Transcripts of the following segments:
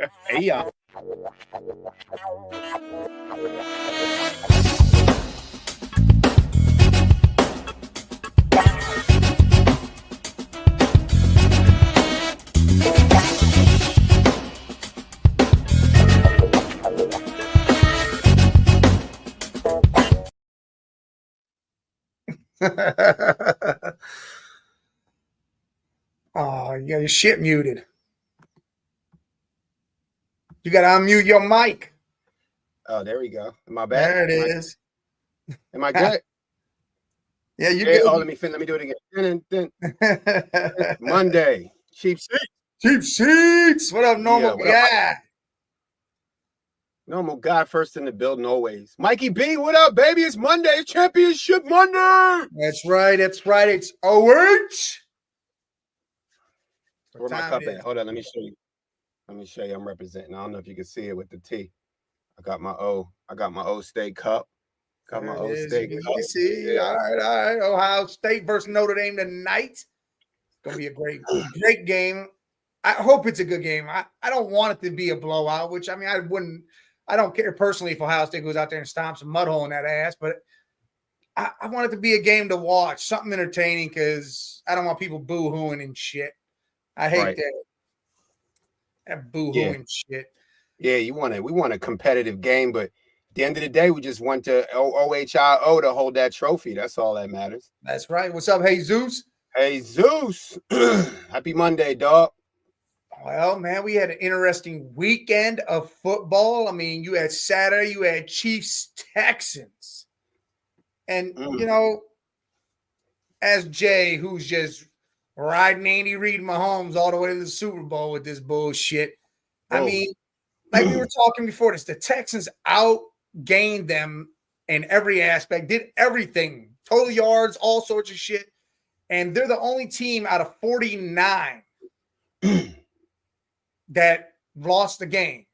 Hey, y'all. Oh, you got your shit muted. You got to unmute your mic. Oh, there we go. Am I back? There it is. Am I good? Yeah, you Hey, good. oh, let me do it again. Monday. Cheap seats. Cheap seats. What up, normal what up, guy? Normal guy first in the building always. Mikey B, what up, baby? It's Monday. It's Championship Monday. That's right. That's right. It's OH. Where my cup at? Hold on. Let me show you. I'm representing. I don't know if you can see it with the T. I got my O State cup. Got my O State cup. You see. Yeah. All right. Ohio State versus Notre Dame tonight. It's gonna be a great game. I hope it's a good game. I don't want it to be a blowout, which I mean I don't care personally if Ohio State goes out there and stomps a mud hole in that ass, but I want it to be a game to watch, something entertaining, because I don't want people boo-hooing and shit. I hate that boo-hooing shit. Yeah, we want a competitive game, but at the end of the day, we just want to OHIO to hold that trophy. That's all that matters. That's right. What's up, Jesus? Hey, Zeus. Happy Monday, dog. Well, man, we had an interesting weekend of football. I mean, you had Saturday, you had Chiefs, Texans. And, you know, as Jay, who's just riding Andy Reid Mahomes all the way to the Super Bowl with this bullshit. I mean, like we were talking before this, the Texans outgained them in every aspect, did everything, total yards, all sorts of shit. And they're the only team out of 49 that lost the game.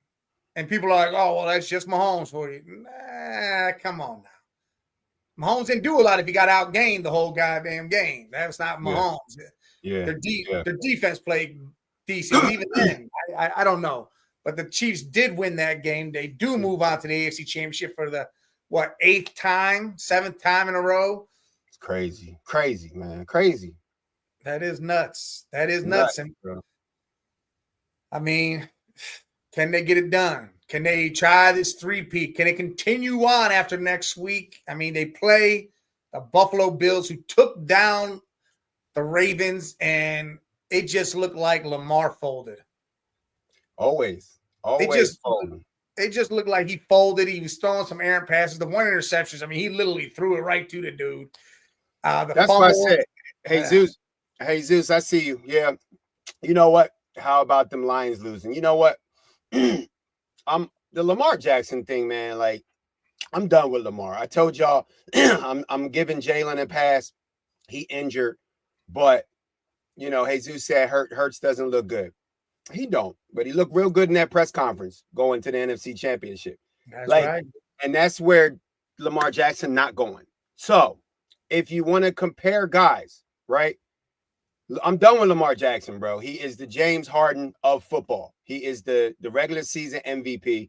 And people are like, oh, well, that's just Mahomes for you. Nah, come on now. Mahomes didn't do a lot if he got outgained the whole goddamn game. That's not Mahomes. Yeah. Their defense played decent. Even then, I don't know. But the Chiefs did win that game. They do move on to the AFC Championship for the, 7th time in a row? It's crazy. Crazy, man. Crazy. That is nuts. That is nuts. And, I mean, can they get it done? Can they try this three-peat? Can they continue on after next week? I mean, they play the Buffalo Bills, who took down the Ravens, and it just looked like Lamar folded. Always folding. It just looked like he folded. He was throwing some errant passes. The one interceptions, I mean, he literally threw it right to the dude. That's fumble, what I said. Hey, Zeus, I see you. Yeah. You know what? How about them Lions losing? You know what? The Lamar Jackson thing, man. Like, I'm done with Lamar. I told y'all I'm giving Jalen a pass. He injured, but Jesus said Hurts doesn't look good. He don't, but he looked real good in that press conference going to the NFC Championship. That's right. And that's where Lamar Jackson not going. So if you want to compare guys, right? I'm done with Lamar Jackson, bro. He is the James Harden of football. He is the regular season MVP.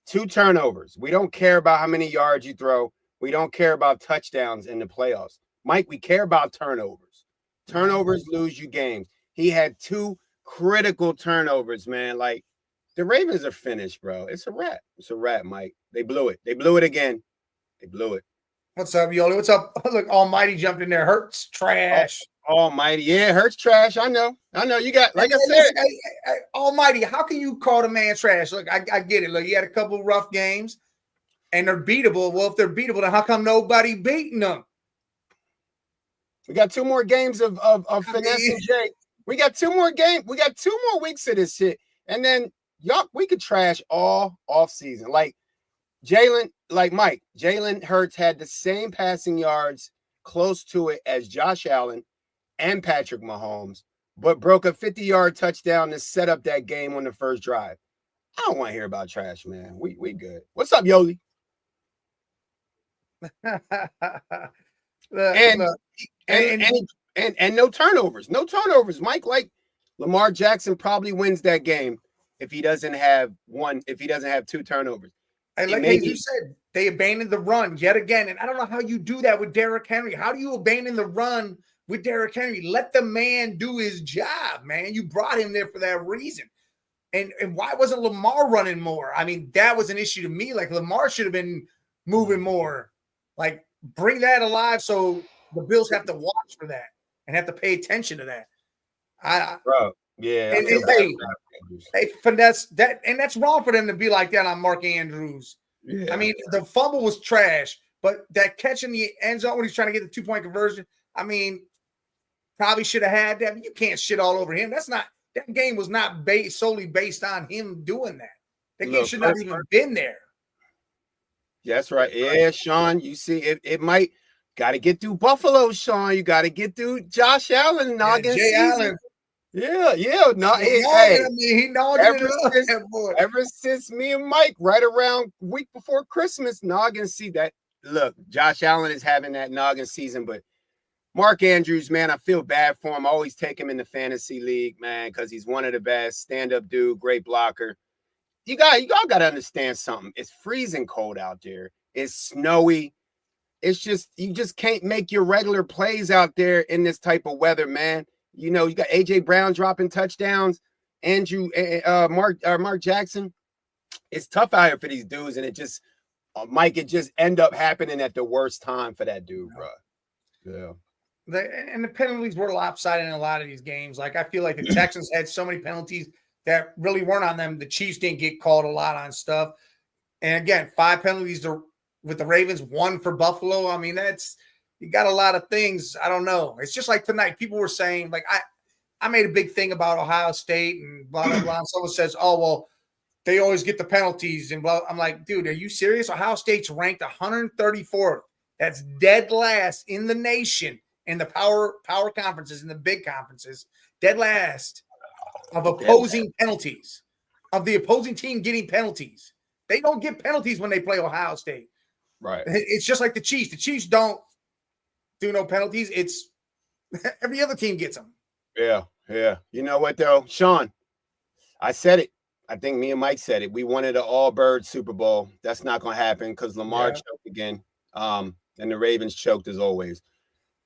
2 turnovers. We don't care about how many yards you throw. We don't care about touchdowns in the playoffs. Mike, we care about turnovers. Turnovers lose you games. He had 2 critical turnovers, man. Like, the Ravens are finished, bro. It's a wrap. It's a wrap, Mike. They blew it. They blew it again. They blew it. What's up, Yoli? What's up? Look, Almighty jumped in there. Hurts trash. Almighty. Yeah, Hurts trash. I know. You got, like I said. Almighty, how can you call the man trash? Look, I get it. Look, he had a couple rough games, and they're beatable. Well, if they're beatable, then how come nobody beating them? We got 2 more games of finesse and Jay. We got 2 more games. We got 2 more weeks of this shit. And then, we could trash all off season. Like, Jalen Hurts had the same passing yards close to it as Josh Allen and Patrick Mahomes, but broke a 50-yard touchdown to set up that game on the first drive. I don't want to hear about trash, man. We good. What's up, Yoli? And no turnovers. No turnovers, Mike. Like, Lamar Jackson probably wins that game if he doesn't have two turnovers. And like Jesus said, they abandoned the run yet again. And I don't know how you do that with Derrick Henry. How do you abandon the run with Derrick Henry? Let the man do his job, man. You brought him there for that reason. And why wasn't Lamar running more? I mean, that was an issue to me. Like, Lamar should have been moving more. Like, bring that alive so the Bills have to watch for that and have to pay attention to that. Bro, yeah. Hey, finesse that, and that's wrong for them to be like that on Mark Andrews. Yeah. I mean, the fumble was trash, but that catch in the end zone when he's trying to get the 2-point conversion, I mean, probably should have had that. But you can't shit all over him. That game was not solely based on him doing that. That game should not have even been there. That's right. Yeah, Sean, you see, it might got to get through Buffalo, Sean. You got to get through Josh Allen, Noggin. Jay Allen. Yeah. No, he ever since me and Mike, right around week before Christmas, Noggin see that. Look, Josh Allen is having that Noggin season, but Mark Andrews, man, I feel bad for him. I always take him in the fantasy league, man, because he's one of the best. Stand-up dude, great blocker. You all got to understand something. It's freezing cold out there. It's snowy. It's just, you just can't make your regular plays out there in this type of weather, man. You know, you got A.J. Brown dropping touchdowns, Mark Jackson. It's tough out here for these dudes, and it just might just end up happening at the worst time for that dude, bro. Yeah. And the penalties were lopsided in a lot of these games. Like, I feel like the Texans had so many penalties that really weren't on them. The Chiefs didn't get called a lot on stuff. And again, 5 penalties with the Ravens, 1 for Buffalo. I mean, you got a lot of things. I don't know. It's just like tonight. People were saying, like, I made a big thing about Ohio State and blah, blah, blah. And someone says, oh, well, they always get the penalties and blah. I'm like, dude, are you serious? Ohio State's ranked 134th. That's dead last in the nation in the power conferences, in the big conferences. Dead last of opposing penalties, of the opposing team getting penalties. They don't get penalties when they play Ohio State. Right. It's just like the Chiefs. The Chiefs don't do no penalties. It's every other team gets them. Yeah. You know what, though? Sean, I said it. I think me and Mike said it. We wanted an all-bird Super Bowl. That's not going to happen because Lamar choked again. And the Ravens choked as always.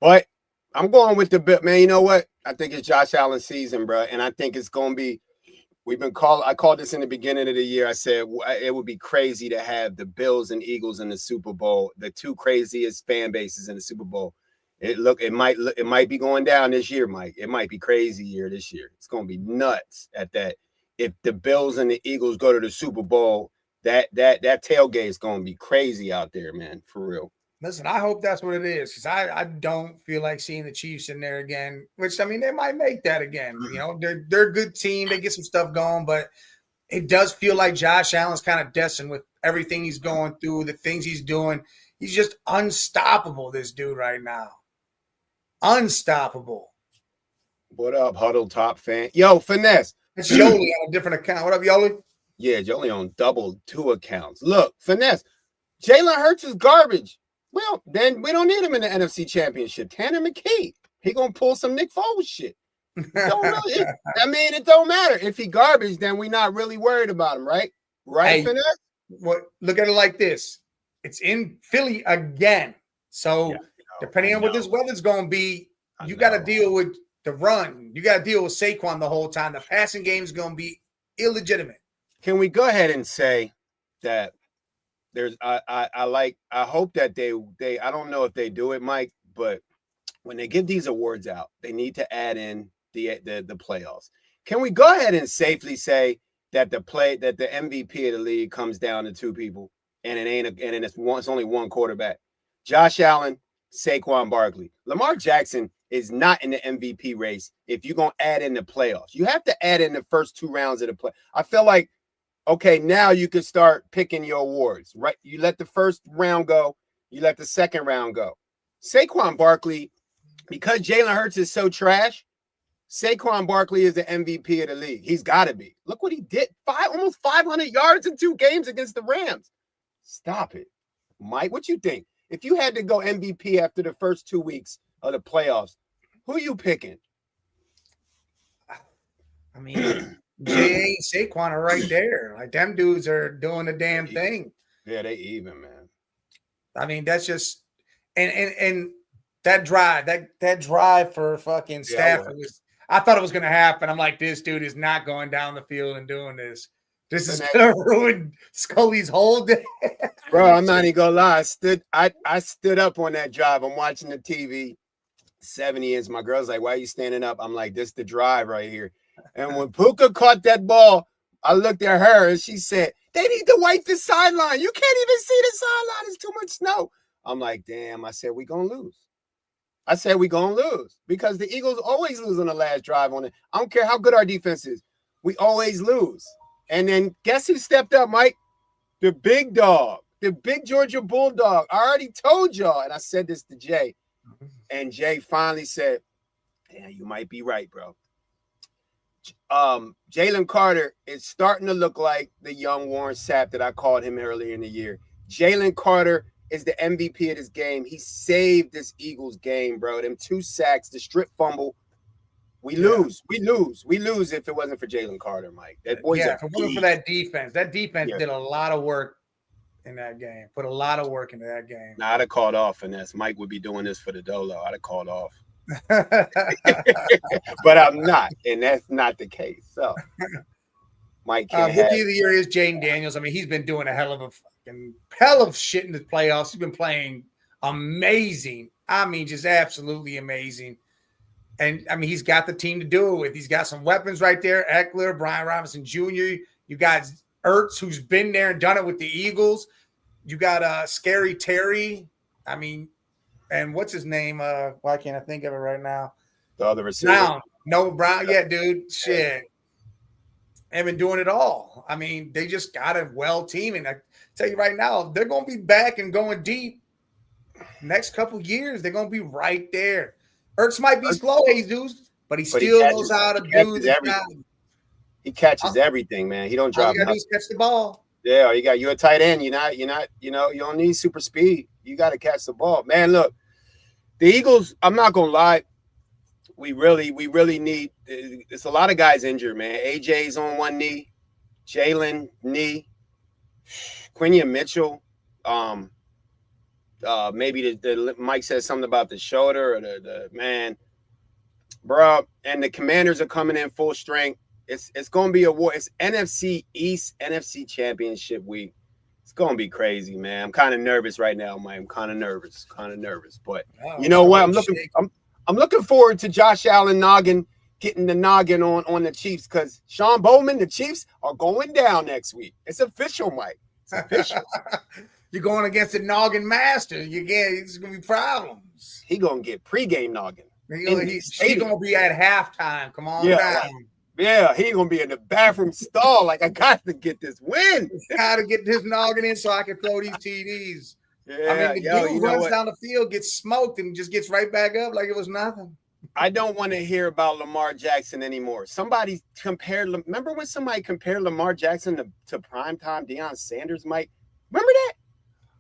But I'm going with the bit, man. You know what? I think it's Josh Allen's season, bro. And I think it's going to be, I called this in the beginning of the year. I said it would be crazy to have the Bills and Eagles in the Super Bowl, the 2 craziest fan bases in the Super Bowl. It might be going down this year, Mike. It might be crazy year this year. It's going to be nuts at that. If the Bills and the Eagles go to the Super Bowl, that tailgate is going to be crazy out there, man, for real. Listen, I hope that's what it is, because I don't feel like seeing the Chiefs in there again, which, I mean, they might make that again. You know, they're a good team. They get some stuff going, but it does feel like Josh Allen's kind of destined with everything he's going through, the things he's doing. He's just unstoppable, this dude right now. Unstoppable. What up, Huddle Top fan? Yo, Finesse. It's Yoli on a different account. What up, Yoli? Yeah, Yoli on double 2 accounts. Look, Finesse. Jalen Hurts is garbage. Well, then we don't need him in the NFC Championship. Tanner McKee, he gonna pull some Nick Foles shit. It don't matter. If he garbage, then we're not really worried about him, right? Right, Finesse? Look at it like this. It's in Philly again. So depending on what this weather's gonna be, you got to deal with the run. You got to deal with Saquon the whole time. The passing game is gonna be illegitimate. Can we go ahead and say that? I hope that they I don't know if they do it, Mike, but when they give these awards out, they need to add in the playoffs. Can we go ahead and safely say that the MVP of the league comes down to 2 people, and it's only 1 quarterback? Josh Allen, Saquon Barkley. Lamar Jackson is not in the MVP race if you're gonna add in the playoffs. You have to add in the first 2 rounds of the play. I feel like, okay, now you can start picking your awards, right? You let the first round go. You let the second round go. Saquon Barkley, because Jalen Hurts is so trash, Saquon Barkley is the MVP of the league. He's got to be. Look what he did. Almost 500 yards in 2 games against the Rams. Stop it. Mike, what you think? If you had to go MVP after the first 2 weeks of the playoffs, who are you picking? I mean, J.A. Saquon are right there. Like them dudes are doing the damn thing. Yeah, they even, man. I mean, that's just and that drive for fucking Stafford was. I thought it was going to happen. I'm like, this dude is not going down the field and doing this. This is going to ruin Scully's whole day. Bro, I'm not even gonna lie. I stood up on that drive. I'm watching the TV. 70 inch. My girl's like, why are you standing up? I'm like, this the drive right here. And when Puka caught that ball, I looked at her and she said, they need to wipe the sideline. You can't even see the sideline. It's too much snow. I'm like, damn. I said, we gonna lose. I said, we gonna lose because the Eagles always lose on the last drive on it. I don't care how good our defense is. We always lose. And then guess who stepped up, Mike? The big dog, the big Georgia Bulldog. I already told y'all, and I said this to Jay. And Jay finally said, yeah, you might be right, bro. Jalen Carter is starting to look like the young Warren Sapp that I called him earlier in the year. Jalen Carter is the MVP of this game. He saved this Eagles game, bro. Them 2 sacks, the strip fumble. We lose. We lose if it wasn't for Jalen Carter, Mike. That boy's if it wasn't for that defense did a lot of work in that game. Put a lot of work into that game. Nah, I'd have called off, Finesse. Mike would be doing this for the Dolo. I'd have called off. But I'm not, and that's not the case. So Mike Rookie of the year is Jaden Daniels. I mean, he's been doing a hell of shit in the playoffs. He's been playing amazing. I mean, just absolutely amazing. And I mean, he's got the team to do it with. He's got some weapons right there. Eckler, Brian Robinson Jr. You got Ertz, who's been there and done it with the Eagles. You got Scary Terry. I mean, and what's his name? Why can't I think of it right now? The other receiver. Brown. Yeah, dude. Shit. They've been doing it all. I mean, they just got a well team. And I tell you right now, they're going to be back and going deep. Next couple years, they're going to be right there. Ertz might be slow, Jesus, but he still knows how to do the job. He catches everything, man. He don't drop. All you gotta do is catch the ball. Yeah, you're a tight end. You're not, you don't need super speed. You got to catch the ball. Man, look, the Eagles, I'm not gonna lie. We really need, it's a lot of guys injured, man. AJ's on one knee, Jalen knee, Quinion Mitchell. Maybe the Mike said something about the shoulder or the man, bro. And the Commanders are coming in full strength. It's going to be a war. It's NFC East, NFC Championship week. It's going to be crazy, man. I'm kind of nervous right now, Mike. I'm kind of nervous. But you know what? I'm looking forward to Josh Allen getting the noggin on the Chiefs because Sean Bowman, the Chiefs are going down next week. It's official, Mike. It's official. You're going against the noggin master. It's going to be problems. He going to get pregame noggin. He's going to be at halftime. Come on down. Yeah, he going to be in the bathroom stall like, I got to get this win. Got to get this noggin in so I can throw these TDs. Yeah, I mean, the dude runs down the field, gets smoked, and just gets right back up like it was nothing. I don't want to hear about Lamar Jackson anymore. Remember when somebody compared Lamar Jackson to primetime Deion Sanders, Mike? Remember that?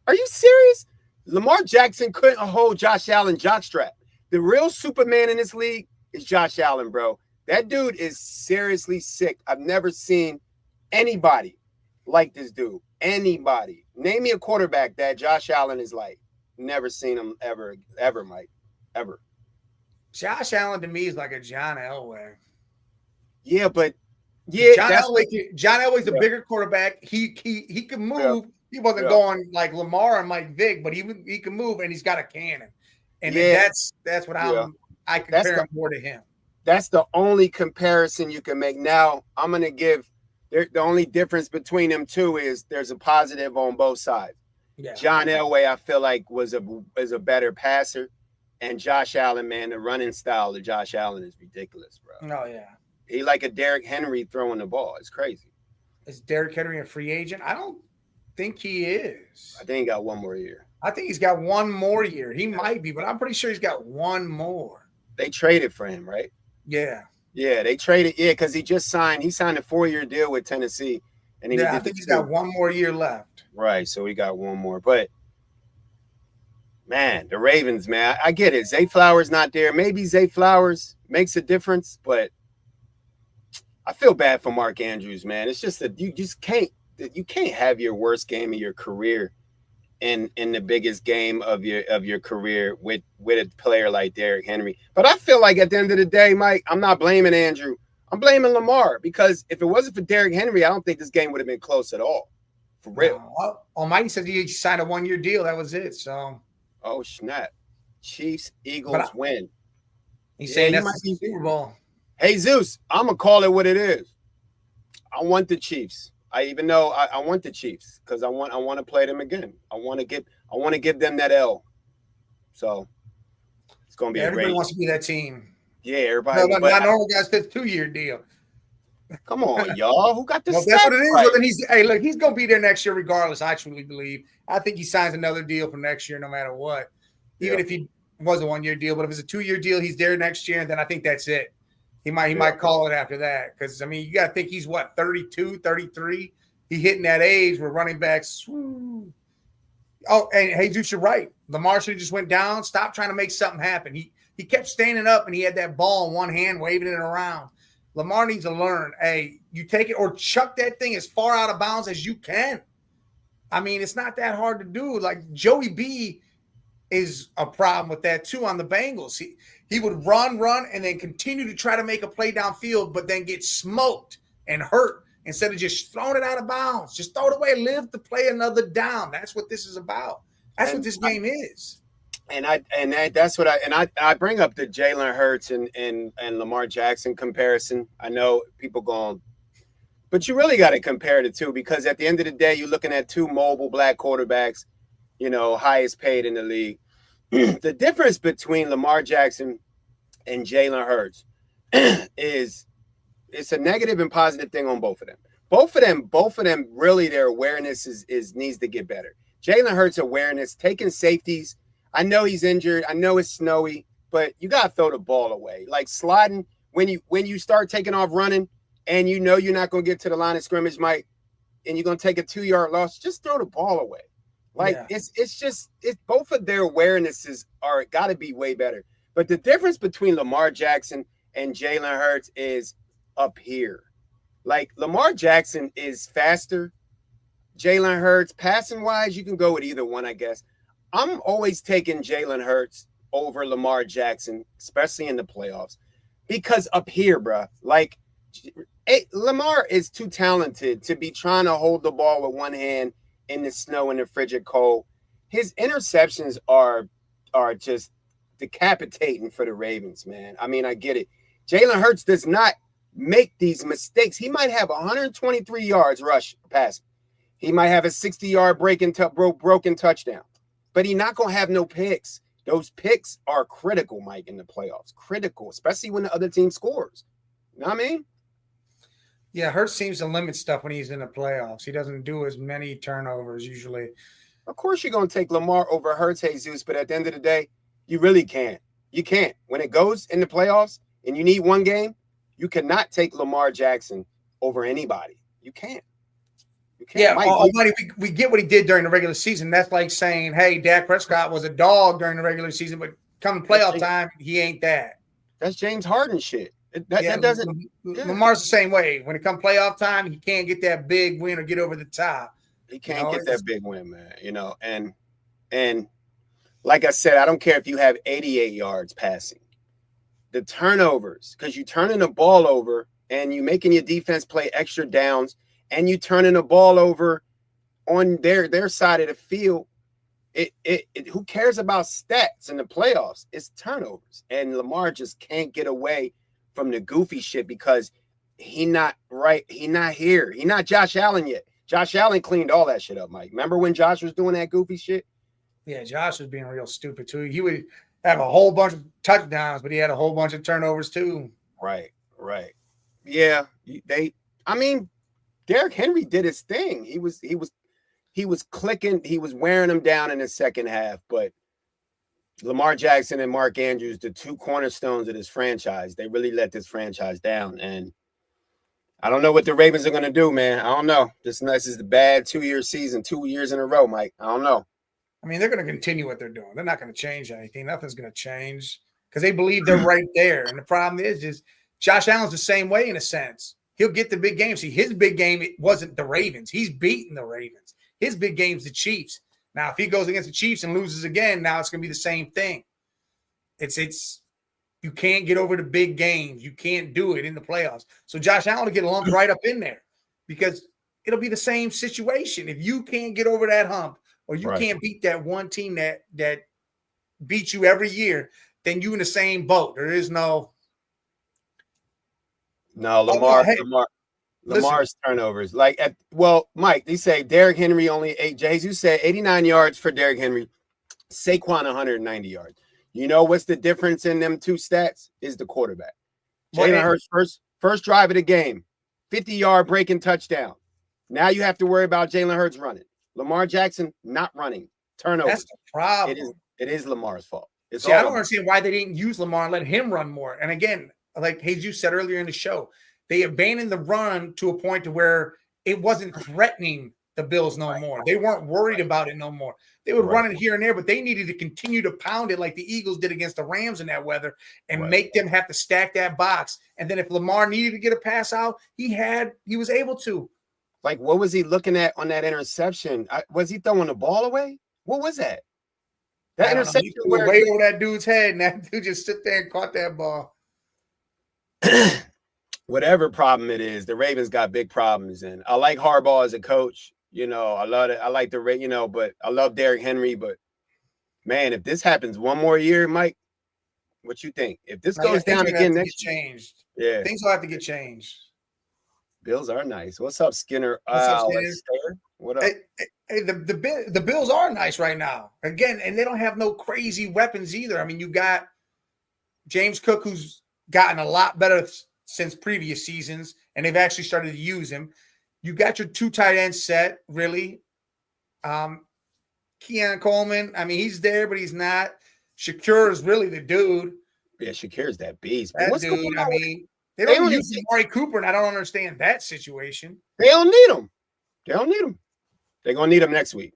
Are you serious? Lamar Jackson couldn't hold Josh Allen jockstrap. The real Superman in this league is Josh Allen, bro. That dude is seriously sick. I've never seen anybody like this dude. Anybody. Name me a quarterback that Josh Allen is like. Never seen him ever, Mike. Ever. Josh Allen to me is like a John Elway. Yeah, but John Elway's a bigger quarterback. He can move. Yeah. He wasn't going like Lamar and Mike Vick, but he can move and he's got a cannon. And that's what I compare him more to him. That's the only comparison you can make. Now, I'm going to give the only difference between them two is there's a positive on both sides. Yeah. John Elway, I feel like, is a better passer. And Josh Allen, man, the running style of Josh Allen is ridiculous, bro. Oh, yeah. He like a Derrick Henry throwing the ball. It's crazy. Is Derrick Henry a free agent? I don't think he is. I think he got one more year. I think he's got one more year. He might be, but I'm pretty sure he's got one more. They traded for him, right? Yeah. Yeah, they traded. Yeah, because he signed a 4-year deal with Tennessee. And I think he's got one more year left. Right, so he got one more. But, man, the Ravens, man, I get it. Zay Flowers not there. Maybe Zay Flowers makes a difference, but I feel bad for Mark Andrews, man. It's just that you can't have your worst game of your career in the biggest game of your career with a player like Derrick Henry. But I feel like at the end of the day, Mike, I'm not blaming Andrew. I'm blaming Lamar, because if it wasn't for Derrick Henry, I don't think this game would have been close at all. For real. No. Almighty said he signed a 1-year deal. That was it. So, Oh snap! Chiefs but Eagles win. he's Yeah, saying he that's might the be. Super Bowl. Hey Zeus, I'm gonna call it what it is. I want the Chiefs. I want the Chiefs because I want to play them again. I want to give them that L. So it's gonna be Yeah, a everybody great. wants to be that team. Yeah, everybody. No, But not normal guys. Fifth 2-year deal. come on, y'all. Who got the Well, that's stats what it is. right? Well, then he's going to be there next year regardless. I truly believe. I think he signs another deal for next year, no matter what. Even if he was a 1-year deal, but if it's a 2-year deal, he's there next year, and then I think that's it. He might call it after that, because I mean, you got to think he's 32, 33. He hitting that age where running backs. Woo. Oh, and Jesus, you're right. Lamar should have just went down. Stop trying to make something happen. He kept standing up, and he had that ball in one hand, waving it around. Lamar needs to learn, hey, you take it or chuck that thing as far out of bounds as you can. I mean, it's not that hard to do. Like Joey B is a problem with that too on the Bengals. He would run, and then continue to try to make a play downfield, but then get smoked and hurt instead of just throwing it out of bounds. Just throw it away, live to play another down. That's what this is about. That's what this game is. That's what I bring up the Jalen Hurts and Lamar Jackson comparison. I know people going, but you really got to compare the two, because at the end of the day, you're looking at two mobile black quarterbacks, highest paid in the league. The difference between Lamar Jackson and Jalen Hurts is it's a negative and positive thing on both of them. Both of them really, their awareness is needs to get better. Jalen Hurts' awareness, taking safeties. I know he's injured. I know it's snowy, but you gotta throw the ball away. Like sliding when you start taking off running, and you know you're not gonna get to the line of scrimmage, Mike, and you're gonna take a 2-yard loss. Just throw the ball away. Like it's both of their awarenesses are got to be way better. But the difference between Lamar Jackson and Jalen Hurts is up here. Like Lamar Jackson is faster. Jalen Hurts, passing wise, you can go with either one, I guess. I'm always taking Jalen Hurts over Lamar Jackson, especially in the playoffs, because up here, bro, like Lamar is too talented to be trying to hold the ball with one hand in the snow and the frigid cold. His interceptions are just decapitating for the Ravens, man. I mean, I get it. Jalen Hurts does not make these mistakes. He might have 123 yards rush pass. He might have a 60-yard broken touchdown, but he's not going to have no picks. Those picks are critical, Mike, in the playoffs. Critical, especially when the other team scores. You know what I mean? Yeah, Hurts seems to limit stuff when he's in the playoffs. He doesn't do as many turnovers usually. Of course, you're going to take Lamar over Hurts, Jesus, but at the end of the day, you really can't. You can't. When it goes in the playoffs and you need one game, you cannot take Lamar Jackson over anybody. You can't. You can't. Yeah, Mike, we get what he did during the regular season. That's like saying, hey, Dak Prescott was a dog during the regular season, but come playoff time, he ain't that. That's James Harden shit. That doesn't. Lamar's the same way. When it comes playoff time, he can't get that big win or get over the top. He can't get that big win, man. And like I said, I don't care if you have 88 yards passing. The turnovers, because you're turning the ball over and you're making your defense play extra downs, and you turning the ball over on their side of the field. Who cares about stats in the playoffs? It's turnovers, and Lamar just can't get away from the goofy shit because he not right. He not here. He not Josh Allen yet. Josh Allen cleaned all that shit up, Mike. Remember when Josh was doing that goofy shit? Yeah, Josh was being real stupid too. He would have a whole bunch of touchdowns, but he had a whole bunch of turnovers too. Right. Yeah, Derrick Henry did his thing. He was clicking. He was wearing them down in the second half, but Lamar Jackson and Mark Andrews, the two cornerstones of this franchise, they really let this franchise down. And I don't know what the Ravens are going to do, man. I don't know. This is the bad 2-year season, 2 years in a row, Mike. I don't know. I mean, they're going to continue what they're doing. They're not going to change anything. Nothing's going to change because they believe they're right there. And the problem is Josh Allen's the same way in a sense. he'll get the big game. See, his big game, it wasn't the Ravens. He's beating the Ravens. His big game's the Chiefs. Now, if he goes against the Chiefs and loses again, now it's going to be the same thing. It's you can't get over the big games. You can't do it in the playoffs. So Josh Allen will get lumped right up in there because it'll be the same situation. If you can't get over that hump or you can't beat that one team that beats you every year, then you in the same boat. There is no Lamar's turnovers. Like Mike, they say Derrick Henry only Jesus said 89 yards for Derrick Henry, Saquon 190 yards. You know what's the difference in them two stats? Is the quarterback. Jalen Hurts first drive of the game, 50-yard breaking touchdown. Now you have to worry about Jalen Hurts running. Lamar Jackson not running. Turnovers. That's the problem. It is Lamar's fault. I don't understand why they didn't use Lamar and let him run more. And again, like Jesus said earlier in the show, they abandoned the run to a point to where it wasn't threatening the Bills no more. They weren't worried about it no more. They would run it here and there, but they needed to continue to pound it like the Eagles did against the Rams in that weather and make them have to stack that box. And then if Lamar needed to get a pass out, he was able to. Like, what was he looking at on that interception? Was he throwing the ball away? What was that? That interception went way over that dude's head, and that dude just stood there and caught that ball. Whatever problem it is, the Ravens got big problems. And I like Harbaugh as a coach. You know, I love it. I like but I love Derrick Henry. But man, if this happens one more year, Mike, what you think? If this goes down again next year, changed. Yeah, things will have to get changed. Bills are nice. What's up, Skinner? What's up, Skinner? What up? Hey, the Bills are nice right now. Again, and they don't have no crazy weapons either. I mean, you got James Cook, who's gotten a lot better since previous seasons, and they've actually started to use him. You got your two tight ends set, really. Keon Coleman, I mean, he's there, but he's not. Shakir is really the dude. Yeah, Shakir's that beast. That dude, I mean, they don't use Amari Cooper, and I don't understand that situation. They don't need him. They're going to need him next week.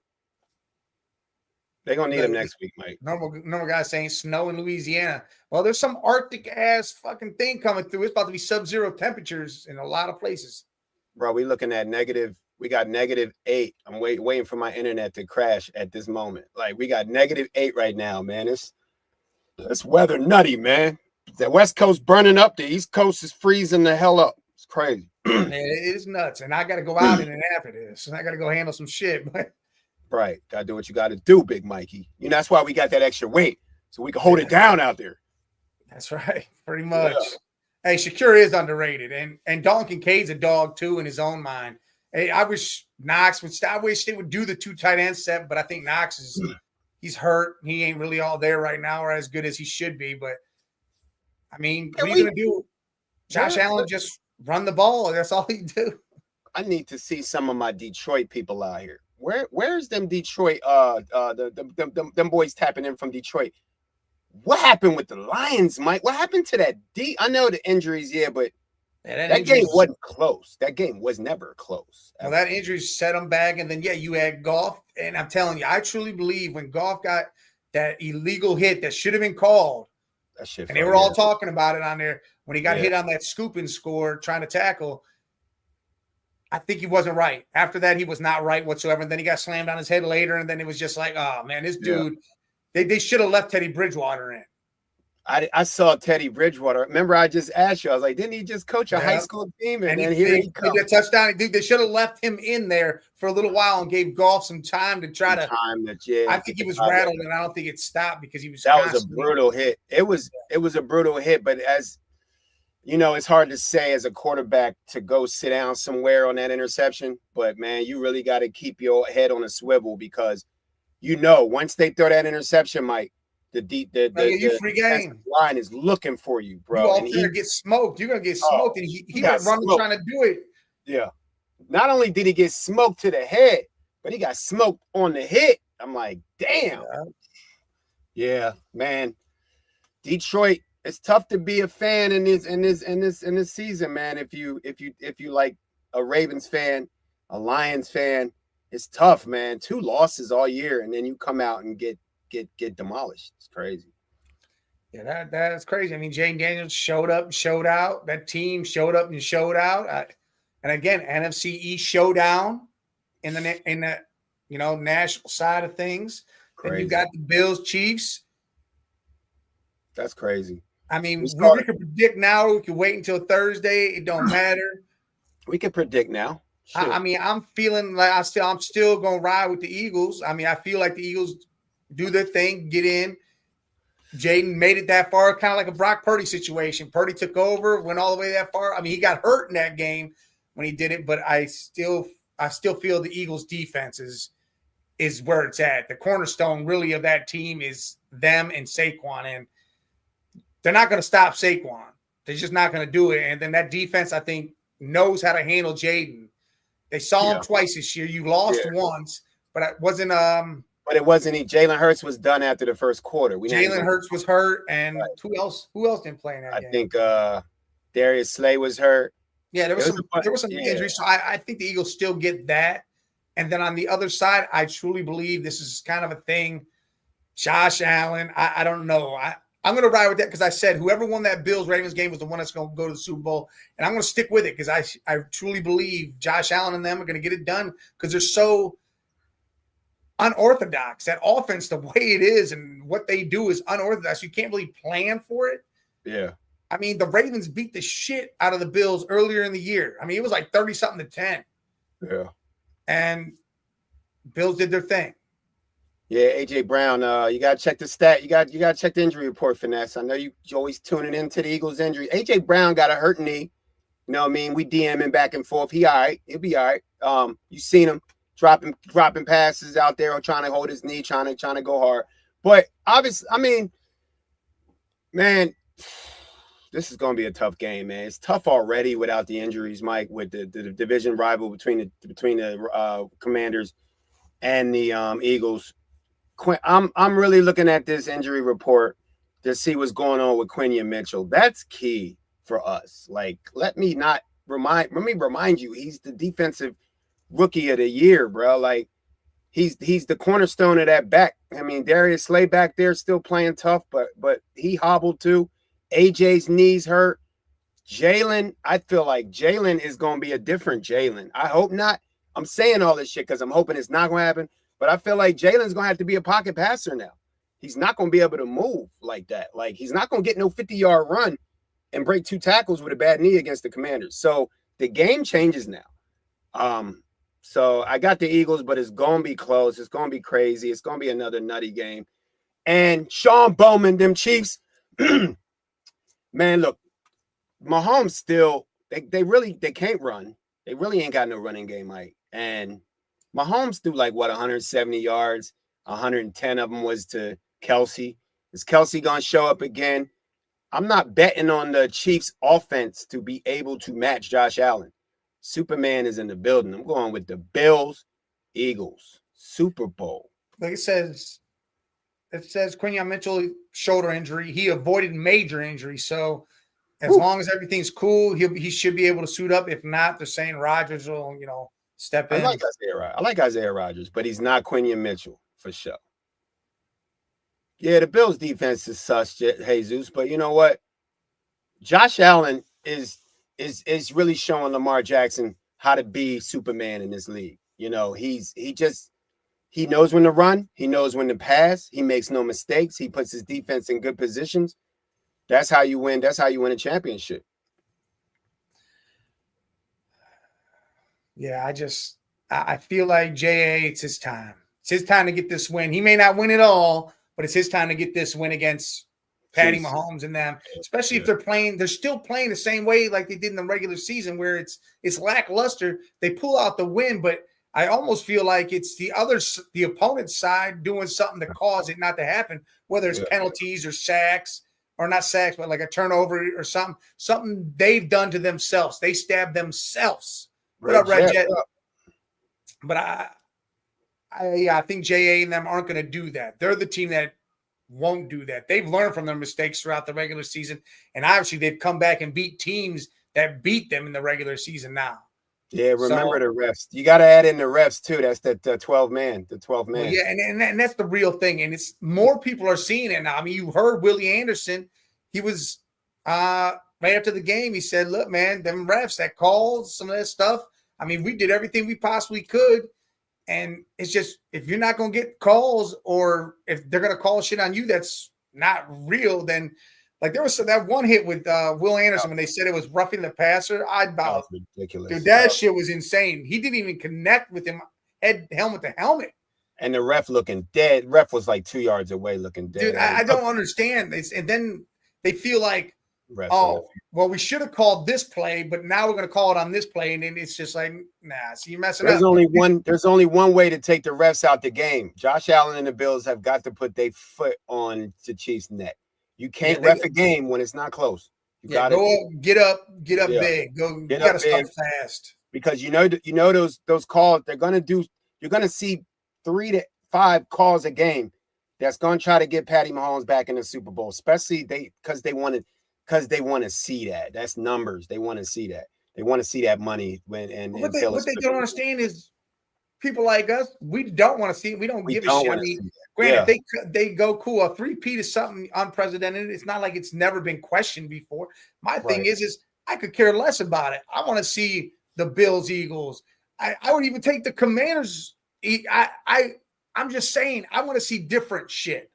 They're going to need him next week, Mike. Normal guy saying snow in Louisiana. Well, there's some Arctic-ass fucking thing coming through. It's about to be sub-zero temperatures in a lot of places. Bro, we got -8. I'm waiting for my internet to crash at this moment. Like, we got -8 right now, man. It's weather nutty, man. The West Coast burning up. The East Coast is freezing the hell up. It's crazy. Man, it is nuts. And I got to go out in and after this. And I got to go handle some shit. Right. Got to do what you got to do, Big Mikey. You know, that's why we got that extra weight. So we can hold it down out there. That's right. Pretty much. Yeah. Hey, Shakir is underrated. And Dalton Kincaid's a dog, too, in his own mind. Hey, I wish they would do the two tight end set, but I think Knox he's hurt. He ain't really all there right now or as good as he should be. But, I mean, what are you going to do? Josh Allen just run the ball. That's all he do. I need to see some of my Detroit people out here. Where's them Detroit? Them boys tapping in from Detroit. What happened with the Lions, Mike? What happened to that I know the injuries, but that game wasn't close. That game was never close. Well, that injury set them back, and then you had Goff, and I'm telling you, I truly believe when Goff got that illegal hit that should have been called, and they were all talking about it on there when he got hit on that scooping score trying to tackle. I think he wasn't right. After that, he was not right whatsoever. And then he got slammed on his head later, and then it was just like, oh man, this dude. They should have left Teddy Bridgewater in. I saw Teddy Bridgewater. Remember, I just asked you. I was like, didn't he just coach a high school team? And then here he comes. The touchdown. Dude, they should have left him in there for a little while and gave Goff some time to try to. I think he was rattled, and I don't think it stopped because he was. That was a brutal hit. It was a brutal hit, but as you know, it's hard to say as a quarterback to go sit down somewhere on that interception. But man, you really got to keep your head on a swivel because once they throw that interception, Mike. The free game line is looking for you, bro. You're going to get smoked. You're going to get smoked. And he got running trying to do it. Yeah. Not only did he get smoked to the head, but he got smoked on the hit. I'm like, damn. Yeah, man. Detroit, it's tough to be a fan in this season, man. If you like a Ravens fan, a Lions fan, it's tough, man. 2 losses all year, and then you come out and get demolished. It's crazy. Yeah, that's crazy. I mean, Jane Daniels showed up and showed out. That team showed up and showed out. And again, NFC East showdown in the national side of things. Then you Crazy. got the Bills, Chiefs. That's crazy. I We mean, we saw. can predict now. We can wait until Thursday. It don't matter. We can predict now. I Shit. mean, I'm feeling like I'm still gonna ride with the Eagles. I mean, I feel like the Eagles do their thing, get in. Jaden made it that far, kind of like a Brock Purdy situation. Purdy took over, went all the way that far. I mean, he got hurt in that game when he did it, but I still feel the Eagles' defense is where it's at. The cornerstone really of that team is them and Saquon, and they're not going to stop Saquon. They're just not going to do it. And then that defense, I think, knows how to handle Jaden. They saw him twice this year. You lost once, but it wasn't. But it wasn't. Jalen Hurts was done after the first quarter. Jalen Hurts was hurt, and who else? Who else didn't play in that game? I think Darius Slay was hurt. Yeah, there was some injuries. So I think the Eagles still get that. And then on the other side, I truly believe this is kind of a thing. Josh Allen, I don't know. I'm going to ride with that because I said whoever won that Bills-Ravens game was the one that's going to go to the Super Bowl. And I'm going to stick with it because I truly believe Josh Allen and them are going to get it done because they're so unorthodox. That offense, the way it is and what they do is unorthodox. You can't really plan for it. Yeah. I mean, the Ravens beat the shit out of the Bills earlier in the year. I mean, it was like 30-something to 10. Yeah. And Bills did their thing. Yeah, AJ Brown, you gotta check the stat. You gotta check the injury report, Finesse. I know you're always tuning into the Eagles injury. AJ Brown got a hurt knee. You know what I mean? We DM him back and forth. He all right. He'll be all right. You seen him dropping passes out there or trying to hold his knee, trying to go hard. But obviously, I mean, man, this is gonna be a tough game, man. It's tough already without the injuries, Mike, with the division rival between the Commanders and the Eagles. I'm really looking at this injury report to see what's going on with Quinion Mitchell. That's key for us. Like, let me remind you, he's the defensive rookie of the year, bro. Like, he's the cornerstone of that back. I mean, Darius Slay back there still playing tough, but he hobbled too. AJ's knees hurt. Jalen, I feel like Jalen is going to be a different Jalen. I hope not. I'm saying all this shit because I'm hoping it's not going to happen. But I feel like Jalen's going to have to be a pocket passer now. He's not going to be able to move like that. Like, he's not going to get no 50-yard run and break 2 tackles with a bad knee against the Commanders. So the game changes now. So I got the Eagles, but it's going to be close. It's going to be crazy. It's going to be another nutty game. And Sean Bowman, them Chiefs, man, look, Mahomes still, they can't run. They really ain't got no running game, Mike. And Mahomes threw like 170 yards. 110 of them was to Kelsey. Is Kelsey gonna show up again? I'm not betting on the Chiefs' offense to be able to match Josh Allen. Superman is in the building. I'm going with the Bills, Eagles, Super Bowl. Like it says Quinion Mitchell shoulder injury. He avoided major injury, so as long as everything's cool, he should be able to suit up. If not, they're saying Rodgers will, step in. I like Isaiah Rodgers, but he's not Quinion Mitchell for sure. Yeah, the Bills defense is sus, Jesus, but you know what? Josh Allen is really showing Lamar Jackson how to be Superman in this league. He knows when to run, he knows when to pass, he makes no mistakes, he puts his defense in good positions. That's how you win. That's how you win a championship. Yeah, I feel like J.A., it's his time. It's his time to get this win. He may not win it all, but it's his time to get this win against Patty Mahomes and them, especially if they're still playing the same way like they did in the regular season where it's lackluster. They pull out the win, but I almost feel like it's the opponent's side doing something to cause it not to happen, whether it's penalties or sacks. Or not sacks, but like a turnover or something they've done to themselves. They stabbed themselves. What up, Red Jet? But I think J.A. and them aren't going to do that. They're the team that won't do that. They've learned from their mistakes throughout the regular season, and obviously they've come back and beat teams that beat them in the regular season now. Yeah, remember So, the refs. You got to add in the refs too. That's that 12 man, the 12 well, man. yeah, and that's the real thing, and it's more people are seeing it now. I mean, you heard Willie Anderson. He was right after the game. He said, "Look, man, them refs that calls some of that stuff. I mean, we did everything we possibly could, and it's just if you're not gonna get calls, or if they're gonna call shit on you that's not real, then like there was that one hit with Will Anderson when they said it was roughing the passer. I That about was ridiculous. dude, that shit was insane. He didn't even connect with him helmet to helmet. And the ref looking dead. Ref was like 2 yards away looking Dude, dead. I don't understand this. And then they feel like, Refs oh, well, we should have called this play, but now we're going to call it on this play. And then it's just like, nah, see, you're messing There's up. only one way to take the refs out the game. Josh Allen and the Bills have got to put their foot on the Chiefs' neck. You can't ref a game when it's not close. You got to get up yeah. big. You Get got to up start big. fast. Because you know those calls they're gonna do. You're gonna see 3 to 5 calls a game that's gonna try to get Patty Mahomes back in the Super Bowl, especially because they want to see that. That's numbers. They want to see that. They want to see that money What they don't understand is people like us, we don't want to see it. We don't give a shit. I mean, granted, they go cool. A 3-peat is something unprecedented. It's not like it's never been questioned before. My thing is I could care less about it. I want to see the Bills, Eagles. I would even take the Commanders. I'm just saying I want to see different shit.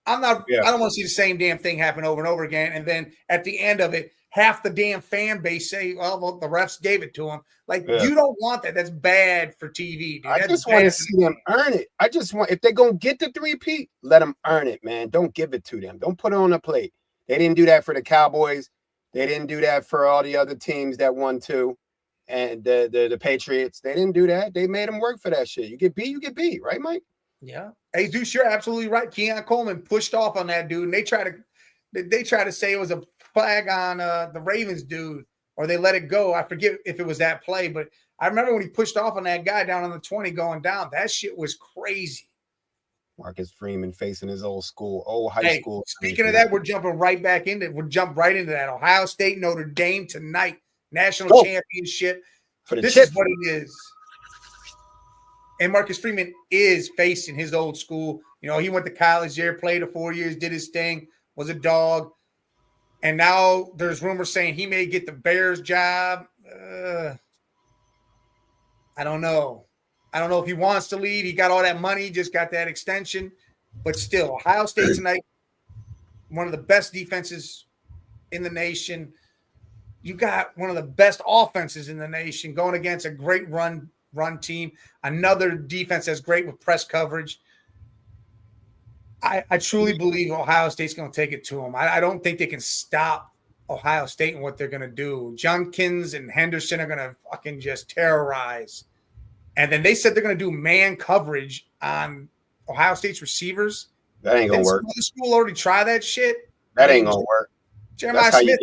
I don't want to see the same damn thing happen over and over again. And then at the end of it, half the damn fan base say, well, the refs gave it to them. Like, you don't want that. That's bad for TV, dude. I just want to see them earn it. I just want, if they're going to get the 3-peat, let them earn it, man. Don't give it to them. Don't put it on a plate. They didn't do that for the Cowboys. They didn't do that for all the other teams that won too. And the Patriots, they didn't do that. They made them work for that shit. You get B, right, Mike? Yeah. Hey, Deuce, you're absolutely right. Keon Coleman pushed off on that dude, and they try to say it was a flag on the Ravens dude, or they let it go. I forget if it was that play, but I remember when he pushed off on that guy down on the 20 going down. That shit was crazy. Marcus Freeman facing his old high school. Speaking of that, we'll jump right into that. Ohio State, Notre Dame tonight, national championship. This is what it is. And Marcus Freeman is facing his old school. You know, he went to college there, played 4 years, did his thing, was a dog. And now there's rumors saying he may get the Bears job. I don't know. I don't know if he wants to leave. He got all that money, just got that extension. But still, Ohio State tonight, one of the best defenses in the nation. You got one of the best offenses in the nation going against a great run team. Another defense that's great with press coverage. I truly believe Ohio State's going to take it to them. I don't think they can stop Ohio State and what they're going to do. Junkins and Henderson are going to fucking just terrorize. And then they said they're going to do man coverage on Ohio State's receivers. That ain't going to work. The school already try that shit. That ain't going to work. Jeremiah Smith.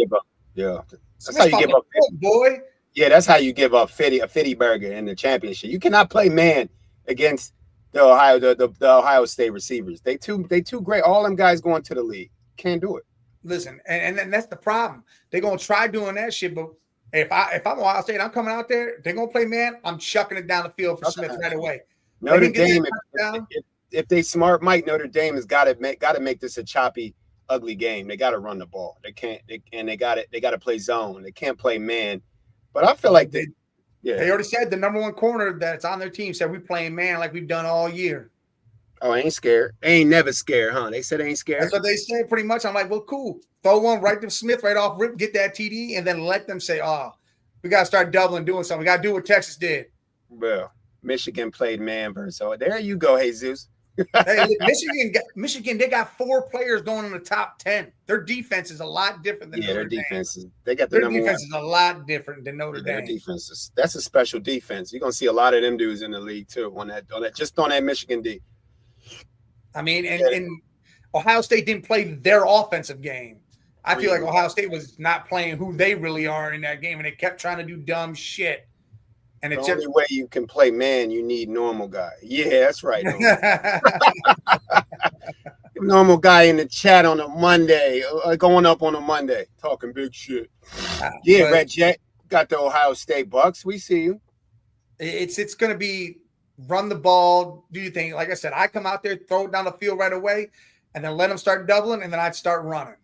Yeah. That's how you give up. Boy. Yeah, that's how you give up a Fitty burger in the championship. You cannot play man against the Ohio State receivers. They too great. All them guys going to the league. Can't do it. Listen, and that's the problem. They're gonna try doing that shit, but if I'm Ohio State, I'm coming out there. They're gonna play man. I'm chucking it down the field for Smith right away. Notre Dame, if they smart, Mike, Notre Dame has got to make this a choppy, ugly game. They got to run the ball. They can't. They got to play zone. They can't play man. But I feel like they already said the number one corner that's on their team said we playing man like we've done all year. Oh, I ain't scared. Ain't never scared, huh? They said they ain't scared. That's what they said pretty much. I'm like, well, cool. Throw one right to Smith right off rip, get that TD, and then let them say, oh, we got to start doubling, doing something. We got to do what Texas did. Well, Michigan played man versus. So there you go, Jesus. Hey, Michigan, they got 4 players going in the top 10. Their defense is a lot different than Notre Dame. Their defense they got their defense is a lot different than Notre Dame. Their defense that's a special defense. You're gonna see a lot of them dudes in the league too on that Michigan D. I mean, and Ohio State didn't play their offensive game. I feel like Ohio State was not playing who they really are in that game, and they kept trying to do dumb shit. And the only way you can play man, you need normal guy. Yeah, that's right. Normal guy in the chat on a Monday, going up on a Monday, talking big shit. Yeah, Red Jet. got the Ohio State Bucks. We see you. It's going to be run the ball, do you think? Like I said, I come out there, throw it down the field right away, and then let them start doubling, and then I'd start running,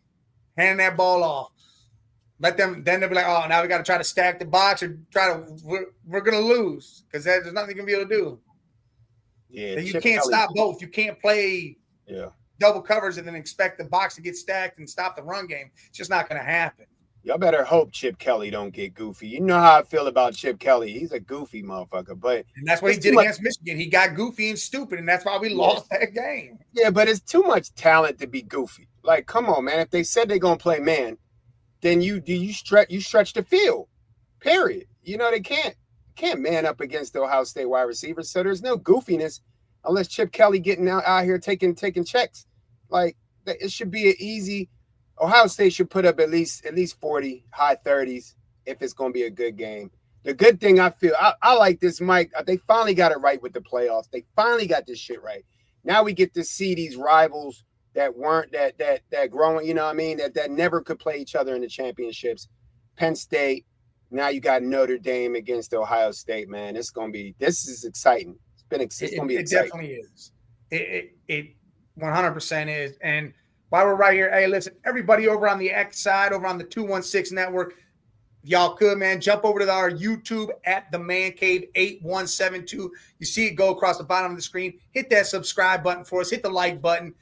handing that ball off. Let them, then they'll be like, oh, now we got to try to stack the box or we're going to lose because there's nothing going to be able to do. Yeah, you can't stop both. You can't play double covers and then expect the box to get stacked and stop the run game. It's just not going to happen. Y'all better hope Chip Kelly don't get goofy. You know how I feel about Chip Kelly. He's a goofy motherfucker, but and that's what he did against Michigan. He got goofy and stupid, and that's why we lost that game. Yeah, but it's too much talent to be goofy. Like, come on, man. If they said they're gonna play man, then you stretch the field. Period. You know they can't man up against the Ohio State wide receivers. So there's no goofiness unless Chip Kelly getting out here taking checks. Like it should be an easy. Ohio State should put up at least 40, high 30s if it's going to be a good game. The good thing I feel, I like this, Mike. They finally got it right with the playoffs. They finally got this shit right. Now we get to see these rivals that weren't that growing, you know what I mean, that never could play each other in the championships. Penn State. Now you got Notre Dame against Ohio State, man. This is exciting. It's going to be exciting. It definitely is. It 100% is. And while we're right here, hey, listen, everybody over on the X side, over on the 216 network, y'all could, man, jump over to our YouTube at the Man Cave 8172. You see it go across the bottom of the screen. Hit that subscribe button for us. Hit the like button.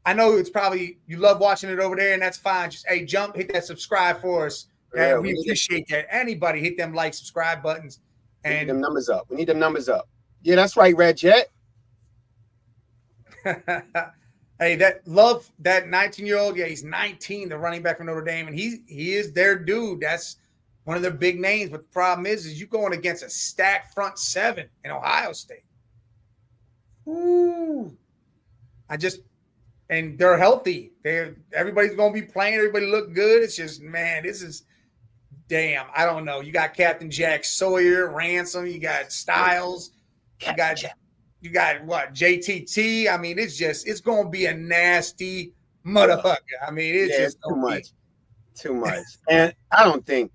I know it's probably you love watching it over there, and that's fine. Just jump, hit that subscribe for us. Yeah, we appreciate that. Anybody hit them like, subscribe buttons. And we need them numbers up. We need them numbers up. Yeah, that's right, Red Jet. Hey, that 19-year-old, he's 19, the running back from Notre Dame, and he is their dude. That's one of their big names. But the problem is you going against a stacked front seven in Ohio State. Ooh. And they're healthy. Everybody's going to be playing. Everybody look good. It's just, man, this is damn. I don't know. You got Captain Jack Sawyer, Ransom. You got Styles. You got what? JTT. I mean, it's going to be a nasty motherfucker. I mean, it's just too much. And I don't think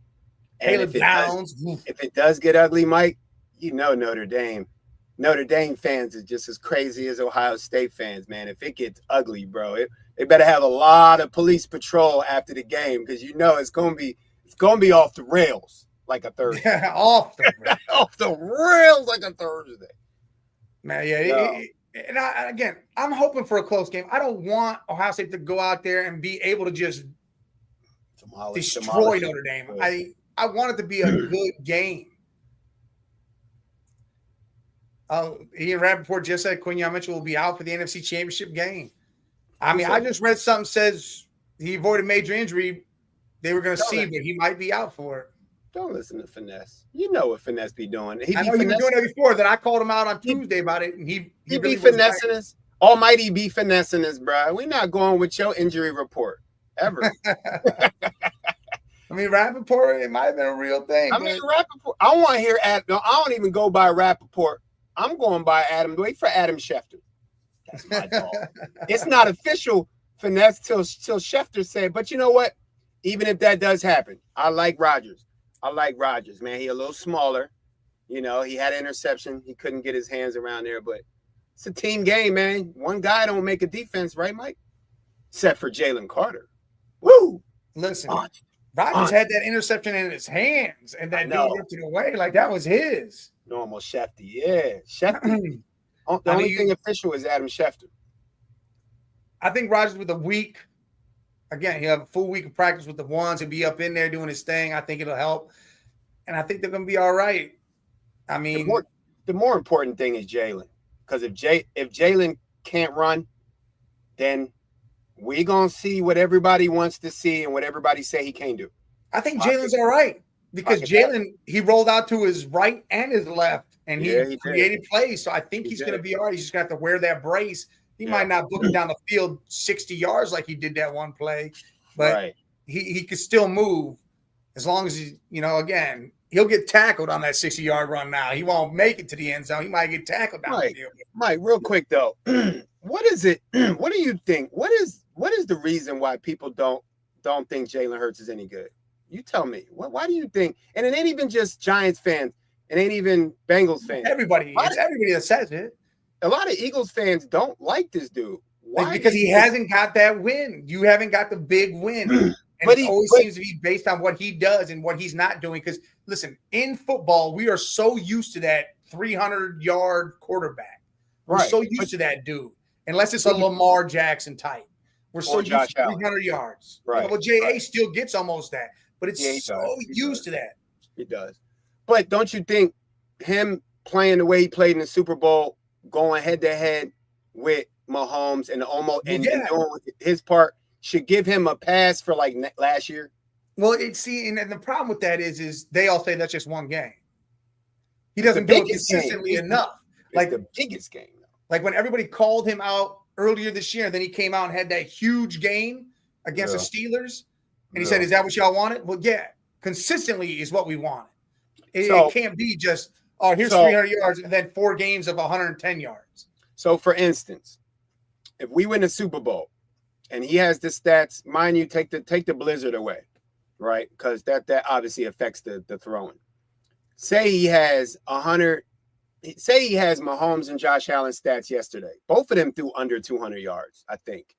if it does get ugly, Mike, you know Notre Dame fans is just as crazy as Ohio State fans, man. If it gets ugly, bro, they better have a lot of police patrol after the game because you know it's going to be off the rails like a Thursday. Yeah, off the rails like a Thursday. Man, and I'm hoping for a close game. I don't want Ohio State to go out there and be able to just destroy Notre Dame. I want it to be a good game. Ian Rappaport just said Quinyon Mitchell will be out for the NFC Championship game. I mean, I just read something says he avoided major injury. They were going to see, but he might be out for it. Don't listen to Finesse. You know what Finesse be doing. I know you've been doing it before. That I called him out on Tuesday about it, and he really be finessing us. Almighty be finessing us, bro. We're not going with your injury report ever. I mean, Rappaport, it might have been a real thing. I mean, Rappaport. I want to hear Adam. I don't even go by Rappaport. I'm going by Adam. Wait for Adam Schefter. That's my dog. It's not official Finesse till Schefter said. But you know what? Even if that does happen, I like Rodgers. Man. He a little smaller. You know, he had an interception. He couldn't get his hands around there, but it's a team game, man. One guy don't make a defense, right, Mike? Except for Jalen Carter. Woo! Listen, Rodgers had that interception in his hands, and that dude ripped it away like that was his. Normal Schefter, yeah. Schefter. The only thing official is Adam Schefter. I think Rodgers with a week. Again, he'll have a full week of practice with the ones and be up in there doing his thing. I think it'll help. And I think they're going to be all right. I mean, the more important thing is Jalen. Because if Jalen can't run, then we're going to see what everybody wants to see and what everybody say he can't do. I think Jalen's all right. Because Jalen, he rolled out to his right and his left. And he created plays. So I think he's going to be all right. He's just going to have to wear that brace. He might not book it down the field 60 yards like he did that one play, but he could still move as long as he, again, he'll get tackled on that 60-yard run now. He won't make it to the end zone. He might get tackled down the field. Mike, real quick though, what is it? What do you think? What is the reason why people don't think Jalen Hurts is any good? You tell me. Why do you think? And it ain't even just Giants fans. It ain't even Bengals fans. It's everybody that says it. A lot of Eagles fans don't like this dude. Why? Because he hasn't got that win. You haven't got the big win. And it always seems to be based on what he does and what he's not doing. Because, listen, in football, we are so used to that 300-yard quarterback. We're so used to that dude. Unless it's a Lamar Jackson type. We're so used to 300 yards. Right. Well, J.A. still gets almost that. But it's used to that. He does. But don't you think him playing the way he played in the Super Bowl, going head-to-head with Mahomes and doing his part should give him a pass for like last year? Well, and the problem with that is they all say that's just one game. He doesn't do it consistently enough. Like the biggest game. Like when everybody called him out earlier this year, and then he came out and had that huge game against the Steelers, and he said, "Is that what y'all wanted?" Well, yeah, consistently is what we wanted. It can't be just, here's 300 yards and then 4 games of 110 yards. So, for instance, if we win the Super Bowl and he has the stats, mind you, take the blizzard away, right? Because that obviously affects the throwing. Say he has Mahomes and Josh Allen stats yesterday. Both of them threw under 200 yards, I think.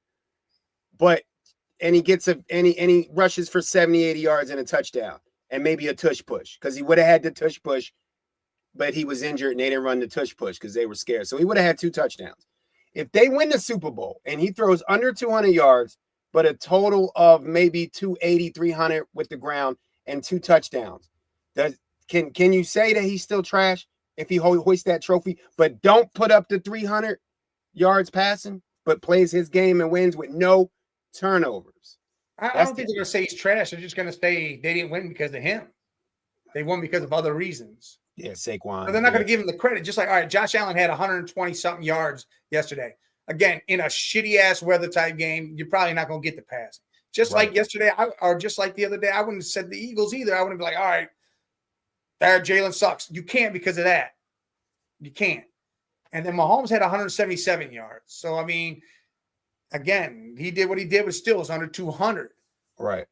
And he gets he rushes for 70, 80 yards and a touchdown and maybe a tush push because he would have had the tush push, but he was injured and they didn't run the tush push because they were scared. So he would have had 2 touchdowns. If they win the Super Bowl and he throws under 200 yards, but a total of maybe 280, 300 with the ground and 2 touchdowns, can you say that he's still trash if he hoists that trophy, but don't put up the 300 yards passing, but plays his game and wins with no turnovers? I don't think they're going to say he's trash. They're just going to say they didn't win because of him. They won because of other reasons. Yeah, Saquon. So they're not going to give him the credit. Just like, all right, Josh Allen had 120-something yards yesterday. Again, in a shitty-ass weather type game, you're probably not going to get the pass. Just like yesterday, or just like the other day, I wouldn't have said the Eagles either. I wouldn't be like, all right, there, Jalen sucks. You can't because of that. You can't. And then Mahomes had 177 yards. So, I mean, again, he did what he did, but still it's under 200. Right.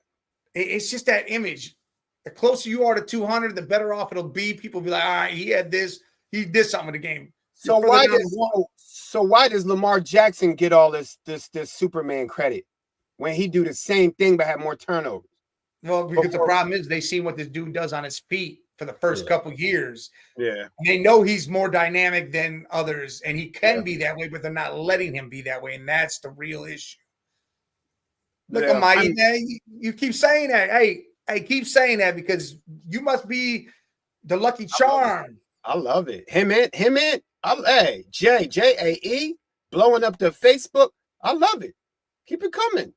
It's just that image. The closer you are to 200, the better off it'll be. People will be like, all right, he had this. He did something in the game. So why does Lamar Jackson get all this Superman credit when he do the same thing but have more turnovers? Well, because the problem is they seen what this dude does on his feet for the first couple years. Yeah. And they know he's more dynamic than others, and he can be that way, but they're not letting him be that way, and that's the real issue. Look, Almighty, man, you keep saying that. Hey, keep saying that because you must be the lucky charm. I love it. Him in. Hey, J-A-E, blowing up the Facebook. I love it. Keep it coming.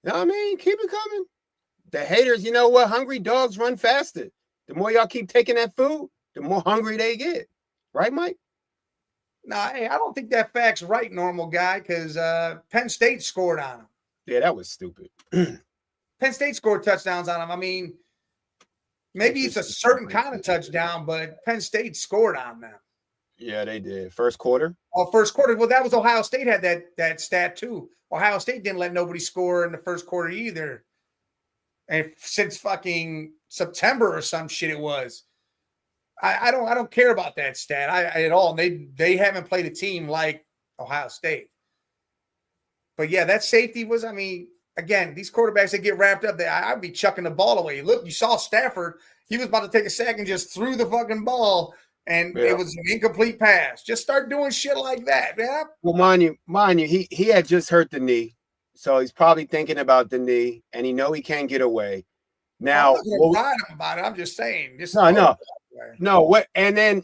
You know what I mean? Keep it coming. The haters, you know what? Hungry dogs run faster. The more y'all keep taking that food, the more hungry they get. Right, Mike? Nah, hey, I don't think that fact's right, normal guy, because Penn State scored on him. Yeah, that was stupid. Penn State scored touchdowns on him. I mean, maybe it's a certain kind of touchdown, but Penn State scored on them. Yeah, they did. First quarter? First quarter. Well, that was Ohio State had that stat too. Ohio State didn't let nobody score in the first quarter either. And since fucking September or some shit it was. I don't care about that stat at all. They haven't played a team like Ohio State. But yeah, that safety was, I mean, again, these quarterbacks that get wrapped up, I'd be chucking the ball away. Look, you saw Stafford. He was about to take a sack and just threw the fucking ball, and it was an incomplete pass. Just start doing shit like that, man. Well, mind you, he had just hurt the knee, so he's probably thinking about the knee, and he know he can't get away. Now, I'm not gonna him about it. I'm just saying. No. What? And then,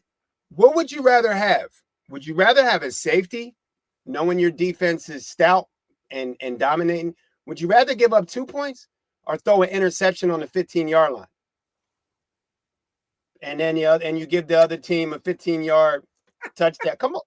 what would you rather have? Would you rather have a safety, knowing your defense is stout and dominating? Would you rather give up 2 points or throw an interception on the 15-yard line? And then you give the other team a 15-yard touchdown. Come on.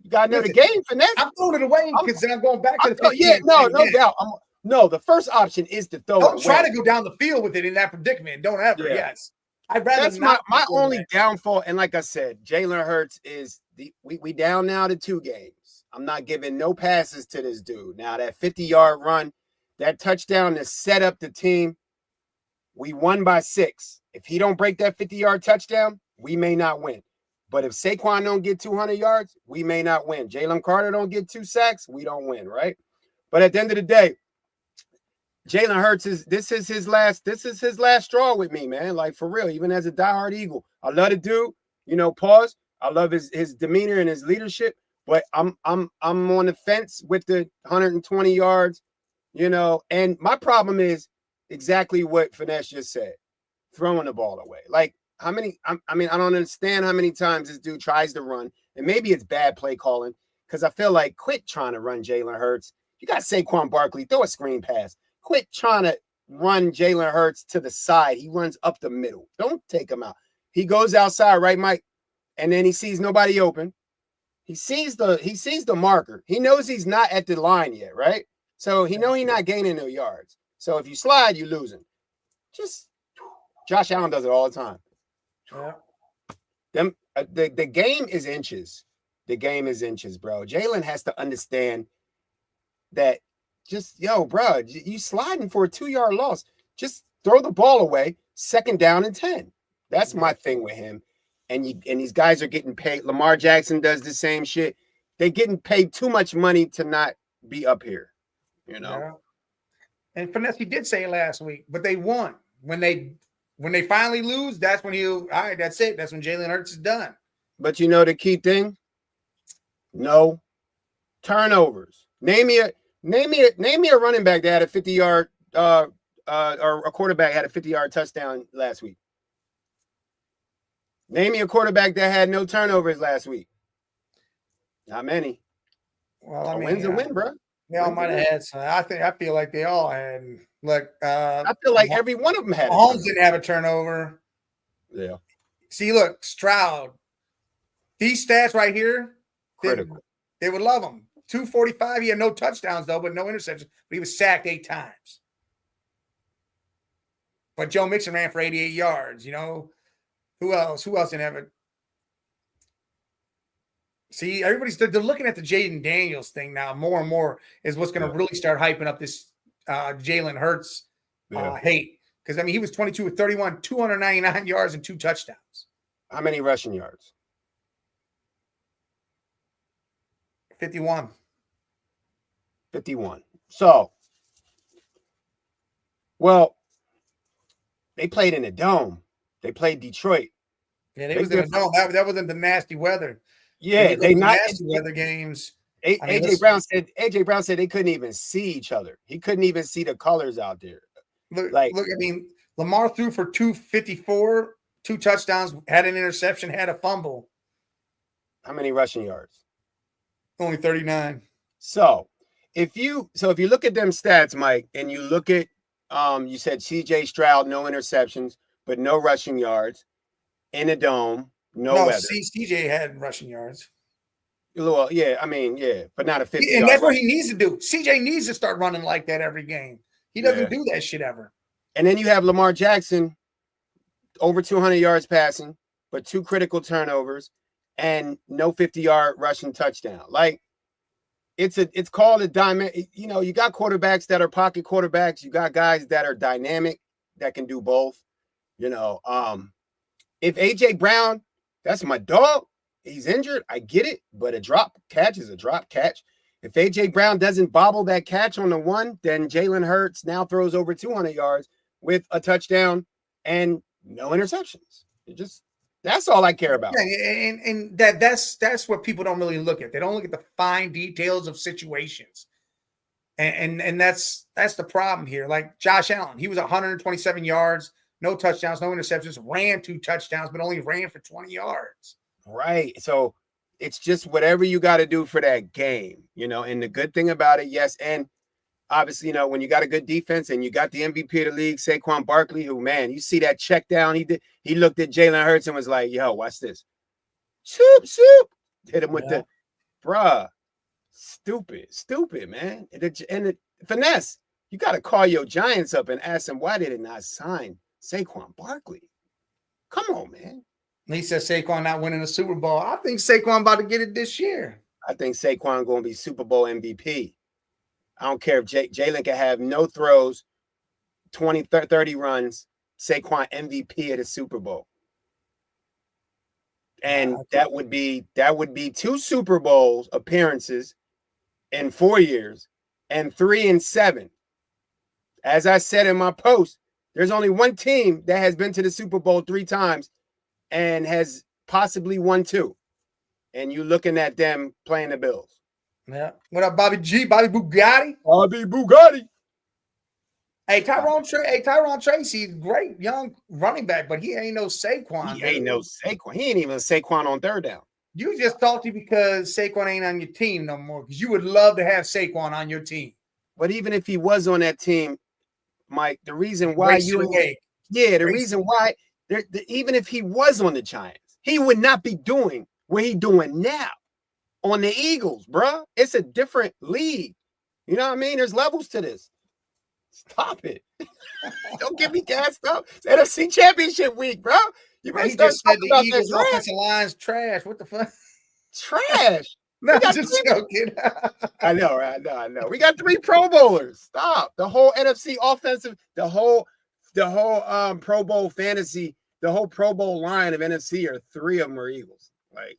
You got to know the game, finesse. I'm throwing it away because then I'm going back to the 15. Yeah, no doubt. No, the first option is to throw it away. Don't try to go down the field with it in that predicament. Don't ever, yes. I'd rather That's not. My only downfall, and like I said, Jalen Hurts is we down now to 2 games. I'm not giving no passes to this dude. Now, that 50-yard run, that touchdown to set up the team, We won by 6. If he don't break that 50-yard touchdown, we may not win. But if Saquon don't get 200 yards, we may not win. Jalen Carter don't get 2 sacks, we don't win, right? But at the end of the day, Jalen Hurts this is his last straw with me, man. Like, for real, even as a diehard Eagle. I love the dude, pause. I love his demeanor and his leadership, but I'm on the fence with the 120 yards, and my problem is exactly what Finesse just said, throwing the ball away. Like, how many, I don't understand how many times this dude tries to run, and maybe it's bad play calling, because I feel like quit trying to run Jalen Hurts. You got Saquon Barkley, throw a screen pass. Quit trying to run Jalen Hurts to the side. He runs up the middle. Don't take him out. He goes outside, right, Mike? And then he sees nobody open. He sees the marker. He knows he's not at the line yet, right? So he know he's not gaining no yards. So if you slide, you're losing. Just Josh Allen does it all the time. Yeah. The game is inches. The game is inches, bro. Jalen has to understand that. Just, bro, you sliding for a 2-yard loss. Just throw the ball away. 2nd down and 10. That's my thing with him. And these guys are getting paid. Lamar Jackson does the same shit. They're getting paid too much money to not be up here, Yeah. And Finesse, he did say it last week, but they won. When they finally lose, that's when all right, that's it. That's when Jalen Hurts is done. But the key thing? No turnovers. Name me a running back that had a 50-yard or a quarterback had a 50-yard touchdown last week. Name me a quarterback that had no turnovers last week. Not many. Well, A win's a win, bro. They all might have had some. I feel like they all had. Look, I feel like every one of them had. Mahomes didn't have a turnover. Yeah. See, look, Stroud. These stats right here, critical. They would love him. 245. He had no touchdowns though, but no interceptions. But he was sacked 8 times. But Joe Mixon ran for 88 yards. Who else? Who else didn't have it? See, they're looking at the Jaden Daniels thing now more and more is what's going to really start hyping up this Jalen Hurts hate. Because, he was 22 with 31, 299 yards and 2 touchdowns. How many rushing yards? 51. 51. So, well, they played in a dome. They played Detroit. Yeah, they was in a dome. That wasn't the nasty weather. Yeah, they not nasty weather games. AJ Brown said they couldn't even see each other. He couldn't even see the colors out there. Look, Lamar threw for 254, 2 touchdowns, had an interception, had a fumble. How many rushing yards? Only 39. So if you look at them stats, Mike, and you look at you said CJ Stroud, no interceptions, but no rushing yards in a dome, no weather. CJ had rushing yards. Well, yeah, but not a 50. And that's what he needs to do. CJ needs to start running like that every game. He doesn't do that shit ever. And then you have Lamar Jackson, over 200 yards passing, but 2 critical turnovers and no 50-yard rushing touchdown. Like, it's called a diamond. You got quarterbacks that are pocket quarterbacks. You got guys that are dynamic that can do both. If AJ Brown, that's my dog, he's injured, I get it, but a drop catch is a drop catch. If AJ Brown doesn't bobble that catch on the one, then Jalen Hurts now throws over 200 yards with a touchdown and no interceptions. That's all I care about. Yeah, and that's what people don't really look at. They don't look at the fine details of situations. And that's the problem here. Like Josh Allen, he was 127 yards, no touchdowns, no interceptions, ran 2 touchdowns, but only ran for 20 yards. Right. So it's just whatever you got to do for that game, and the good thing about it, yes. And obviously, when you got a good defense and you got the MVP of the league, Saquon Barkley, who, man, you see that check down he looked at Jalen Hurts and was like, yo, watch this. Soup. Hit him with the, bruh, stupid, man. And the finesse, you got to call your Giants up and ask them, why did it not sign Saquon Barkley? Come on, man. He said Saquon not winning a Super Bowl. I think Saquon about to get it this year. I think Saquon going to be Super Bowl MVP. I don't care if Jalen can have no throws, 20, 30 runs, Saquon MVP of the Super Bowl. And that would be 2 Super Bowls appearances in 4 years and 3 in 7. As I said in my post, there's only one team that has been to the Super Bowl 3 times and has possibly won 2. And you looking at them playing the Bills. Yeah. What up, Bobby G? Bobby Bugatti? Bobby Bugatti. Hey, Tyrone Tracy, great young running back, but he ain't no Saquon. He ain't no Saquon. He ain't even Saquon on third down. You just salty because Saquon ain't on your team no more, because you would love to have Saquon on your team. But even if he was on that team, Mike, the reason why reason why even if he was on the Giants, he would not be doing what he's doing now on the Eagles, bro. It's a different league. You know what I mean? There's levels to this. Stop it. Don't get me gassed up. It's NFC Championship week, bro. You might start talking about the Eagles' offensive line's trash. What the fuck? Trash. No, just joking. I know, right? I know. We got 3 Pro Bowlers. Stop. The whole NFC offensive, the whole Pro Bowl fantasy, the whole Pro Bowl line of NFC are 3 of them are Eagles. Like,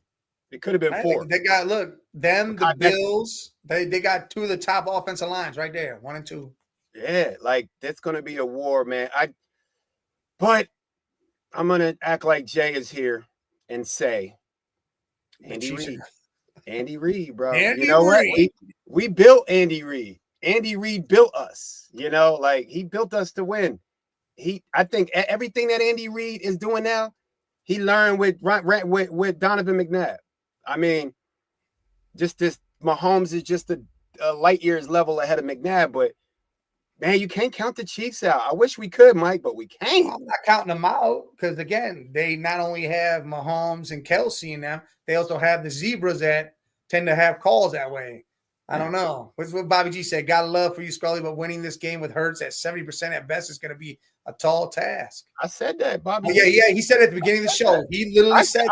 it could have been 4. They got the Bills. They got 2 of the top offensive lines right there, 1 and 2. Yeah, like that's gonna be a war, man. But I'm gonna act like Jay is here and say Andy Reid, bro. You know what? We built Andy Reid. Andy Reid built us. You know, like he built us to win. I think everything that Andy Reid is doing now, he learned with Donovan McNabb. I mean, just this Mahomes is just a light years level ahead of McNabb, but man, you can't count the Chiefs out. I wish we could, Mike, but we can't. I'm not counting them out because, again, they not only have Mahomes and Kelsey in them, they also have the Zebras that tend to have calls that way. I don't know. What's what Bobby G said. Got love for you, Scully, but winning this game with Hurts at 70% at best is going to be a tall task. I said that, Bobby. Yeah. He said it at the beginning of the show. He literally said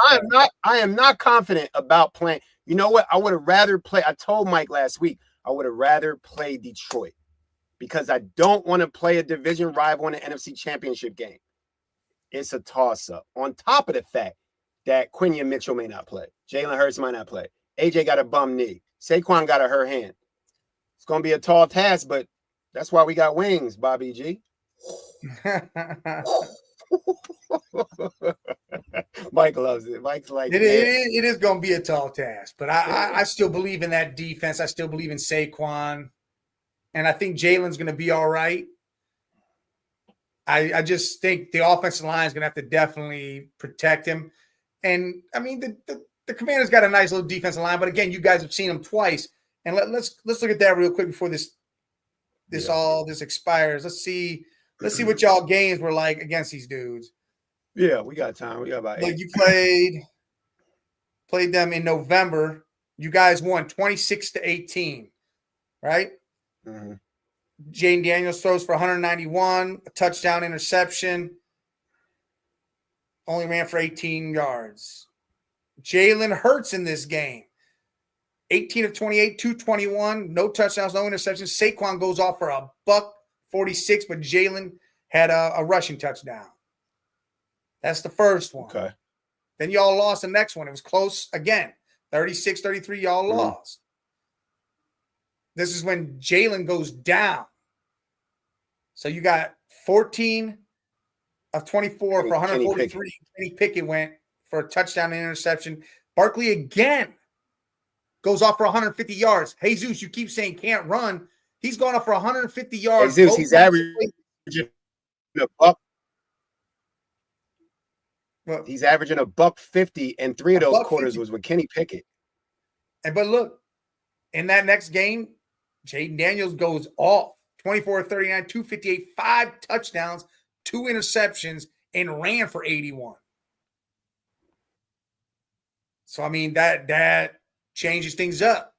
I am not confident about playing. You know what? I would have rather play. I told Mike last week, I would have rather play Detroit, because I don't want to play a division rival in the NFC Championship game. It's a toss-up. On top of the fact that Quinion Mitchell may not play. Jalen Hurts might not play. AJ got a bum knee. Saquon got a hurt hand. It's going to be a tall task, but that's why we got wings, Bobby G. Mike loves it. Mike's like, it is going to be a tall task, but I still believe in that defense. I still believe in Saquon. And I think Jalen's going to be all right. I just think the offensive line is going to have to definitely protect him. And, I mean, the Commanders got a nice little defensive line. But, again, you guys have seen them twice. And let's look at that real quick before this expires. Let's see what y'all games were like against these dudes. Yeah, we got time. We got about 8. Like, you played them in November. You guys won 26-18, right? Mm-hmm. Jaden Daniels throws for 191, a touchdown, interception. Only ran for 18 yards. Jalen Hurts in this game. 18 of 28, 221, no touchdowns, no interceptions. Saquon goes off for $146, but Jalen had a rushing touchdown. That's the first one. Okay. Then y'all lost the next one. It was close again. 36-33, y'all lost. This is when Jalen goes down. So you got 14 of 24 for 143. Kenny Pickett went for a touchdown and interception. Barkley again goes off for 150 yards. Jesus, you keep saying can't run. He's going off for 150 yards. Jesus, he's averaging a buck. Well, he's averaging $150, and 3 of those quarters was with Kenny Pickett. But look, in that next game, Jaden Daniels goes off. 24-39, 258, 5 touchdowns, 2 interceptions, and ran for 81. So, I mean, that changes things up.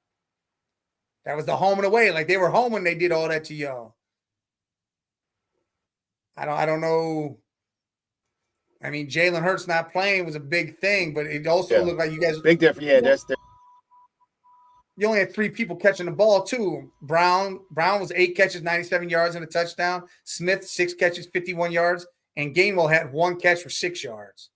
That was the home and away. Like, they were home when they did all that to y'all. I don't know. I mean, Jalen Hurts not playing was a big thing, but it also looked like you guys. Big difference. Yeah, that's the. You only had 3 people catching the ball, too. Brown was 8 catches, 97 yards, and a touchdown. Smith, 6 catches, 51 yards, and Gainwell had 1 catch for 6 yards.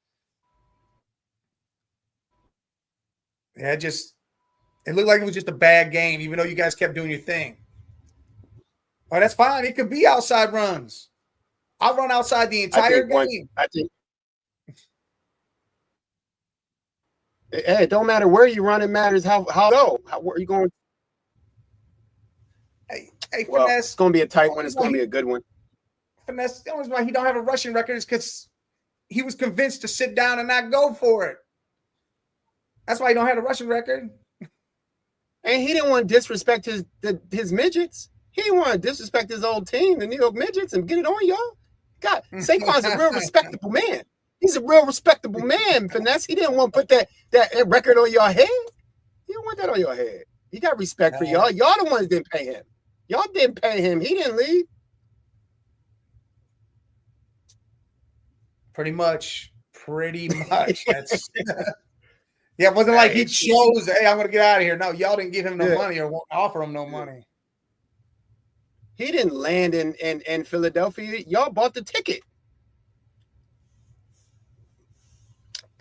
Yeah, it looked like it was just a bad game, even though you guys kept doing your thing. Oh, that's fine. It could be outside runs. I'll run outside the entire game. It don't matter where you run. It matters how where are you going? Hey, well, Finesse. It's going to be a tight one. It's going to be a good one. Finesse, the only reason why he don't have a rushing record is because he was convinced to sit down and not go for it. That's why he don't have a rushing record. And he didn't want to disrespect his midgets. He didn't want to disrespect his old team, the New York Midgets, and get it on y'all. God, Saquon's a real respectable man. He's a real respectable man, Finesse. He didn't want to put that record on your head. He didn't want that on your head. He got respect for y'all. Y'all the ones that didn't pay him. Y'all didn't pay him. He didn't leave. Pretty much. That's yeah, it wasn't like he chose, hey, I'm going to get out of here. No, y'all didn't give him no money or offer him no money. He didn't land in Philadelphia. Y'all bought the ticket.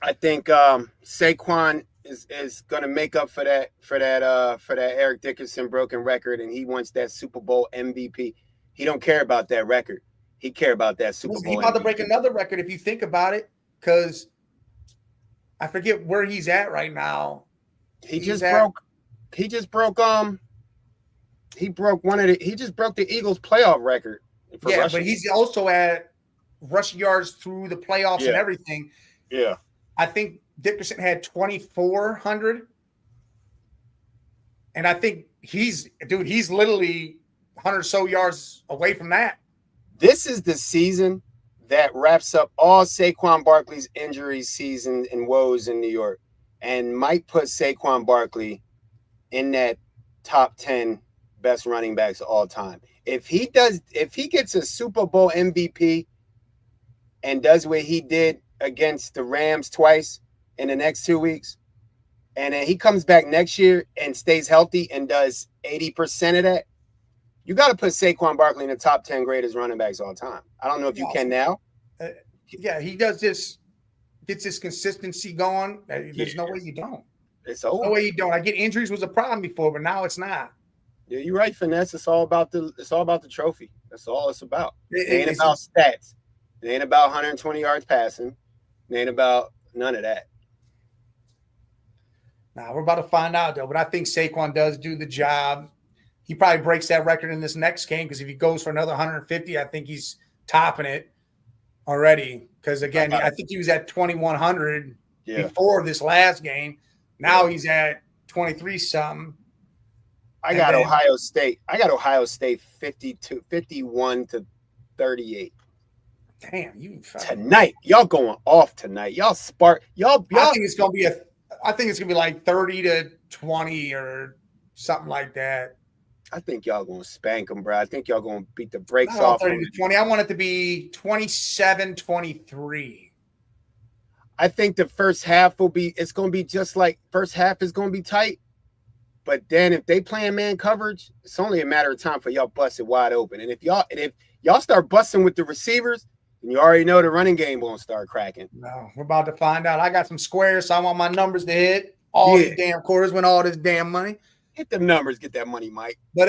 I think Saquon is going to make up for that Eric Dickerson broken record, and he wants that Super Bowl MVP. He don't care about that record. He care about that Super Bowl. He's about to break another record if you think about it, because I forget where he's at right now. He just broke the Eagles playoff record. Yeah, rushing. But he's also at rushing yards through the playoffs and everything. Yeah. I think Dickerson had 2,400. And I think he's literally 100 so yards away from that. This is the season that wraps up all Saquon Barkley's injury season and woes in New York, and might put Saquon Barkley in that top 10 best running backs of all time. If he gets a Super Bowl MVP and does what he did against the Rams twice in the next 2 weeks, and then he comes back next year and stays healthy and does 80% of that, you got to put Saquon Barkley in the top 10 greatest running backs all time. I don't know if you can now. He does this, gets this consistency going. There's no way you don't. It's over. No way you don't. I get injuries was a problem before, but now it's not. Yeah, you're right, Finesse. It's all about the trophy. That's all it's about. It ain't about stats. It ain't about 120 yards passing. It ain't about none of that. Now we're about to find out though, but I think Saquon does do the job. He probably breaks that record in this next game, because if he goes for another 150, I think he's topping it already. Because again, I think he was at 2,100 before this last game. Now he's at 23 something. I got Ohio State 51 to 38. Damn, you tonight. Y'all going off tonight. Y'all spark. Y'all. I think it's gonna be like 30 to 20 or something like that. I think y'all gonna spank them, bro. I think y'all gonna beat the brakes off 30 to 20. I want it to be 27-23. I think the first half it's gonna be just like first half is gonna be tight. But then if they playing man coverage, it's only a matter of time for y'all bust it wide open. And if y'all start busting with the receivers, then you already know the running game won't start cracking. No, we're about to find out. I got some squares, so I want my numbers to hit. All these damn quarters win all this damn money. Hit the numbers, get that money, Mike. But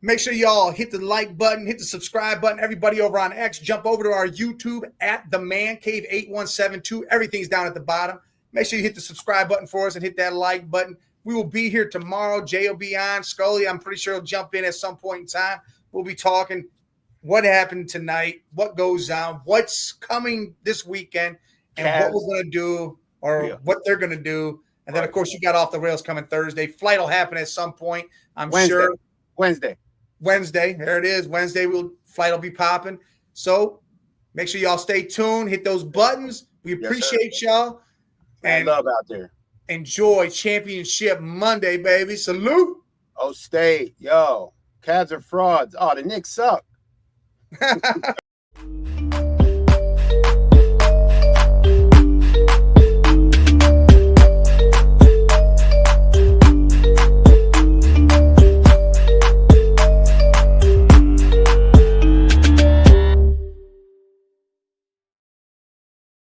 make sure y'all hit the like button, hit the subscribe button. Everybody over on X, jump over to our YouTube at The Man Cave 8172. Everything's down at the bottom. Make sure you hit the subscribe button for us and hit that like button. We will be here tomorrow. Jay will be on. Scully, I'm pretty sure he'll jump in at some point in time. We'll be talking what happened tonight, what goes on, what's coming this weekend, and what we're going to do or what they're going to do. And then, of course, you got Off the Rails coming Thursday. Flight will happen at some point, I'm sure. Wednesday. There it is. Wednesday, flight will be popping. So make sure y'all stay tuned. Hit those buttons. We appreciate y'all. And love out there. Enjoy Championship Monday, baby. Salute. Oh, State. Yo, Cavs are frauds. Oh, the Knicks suck.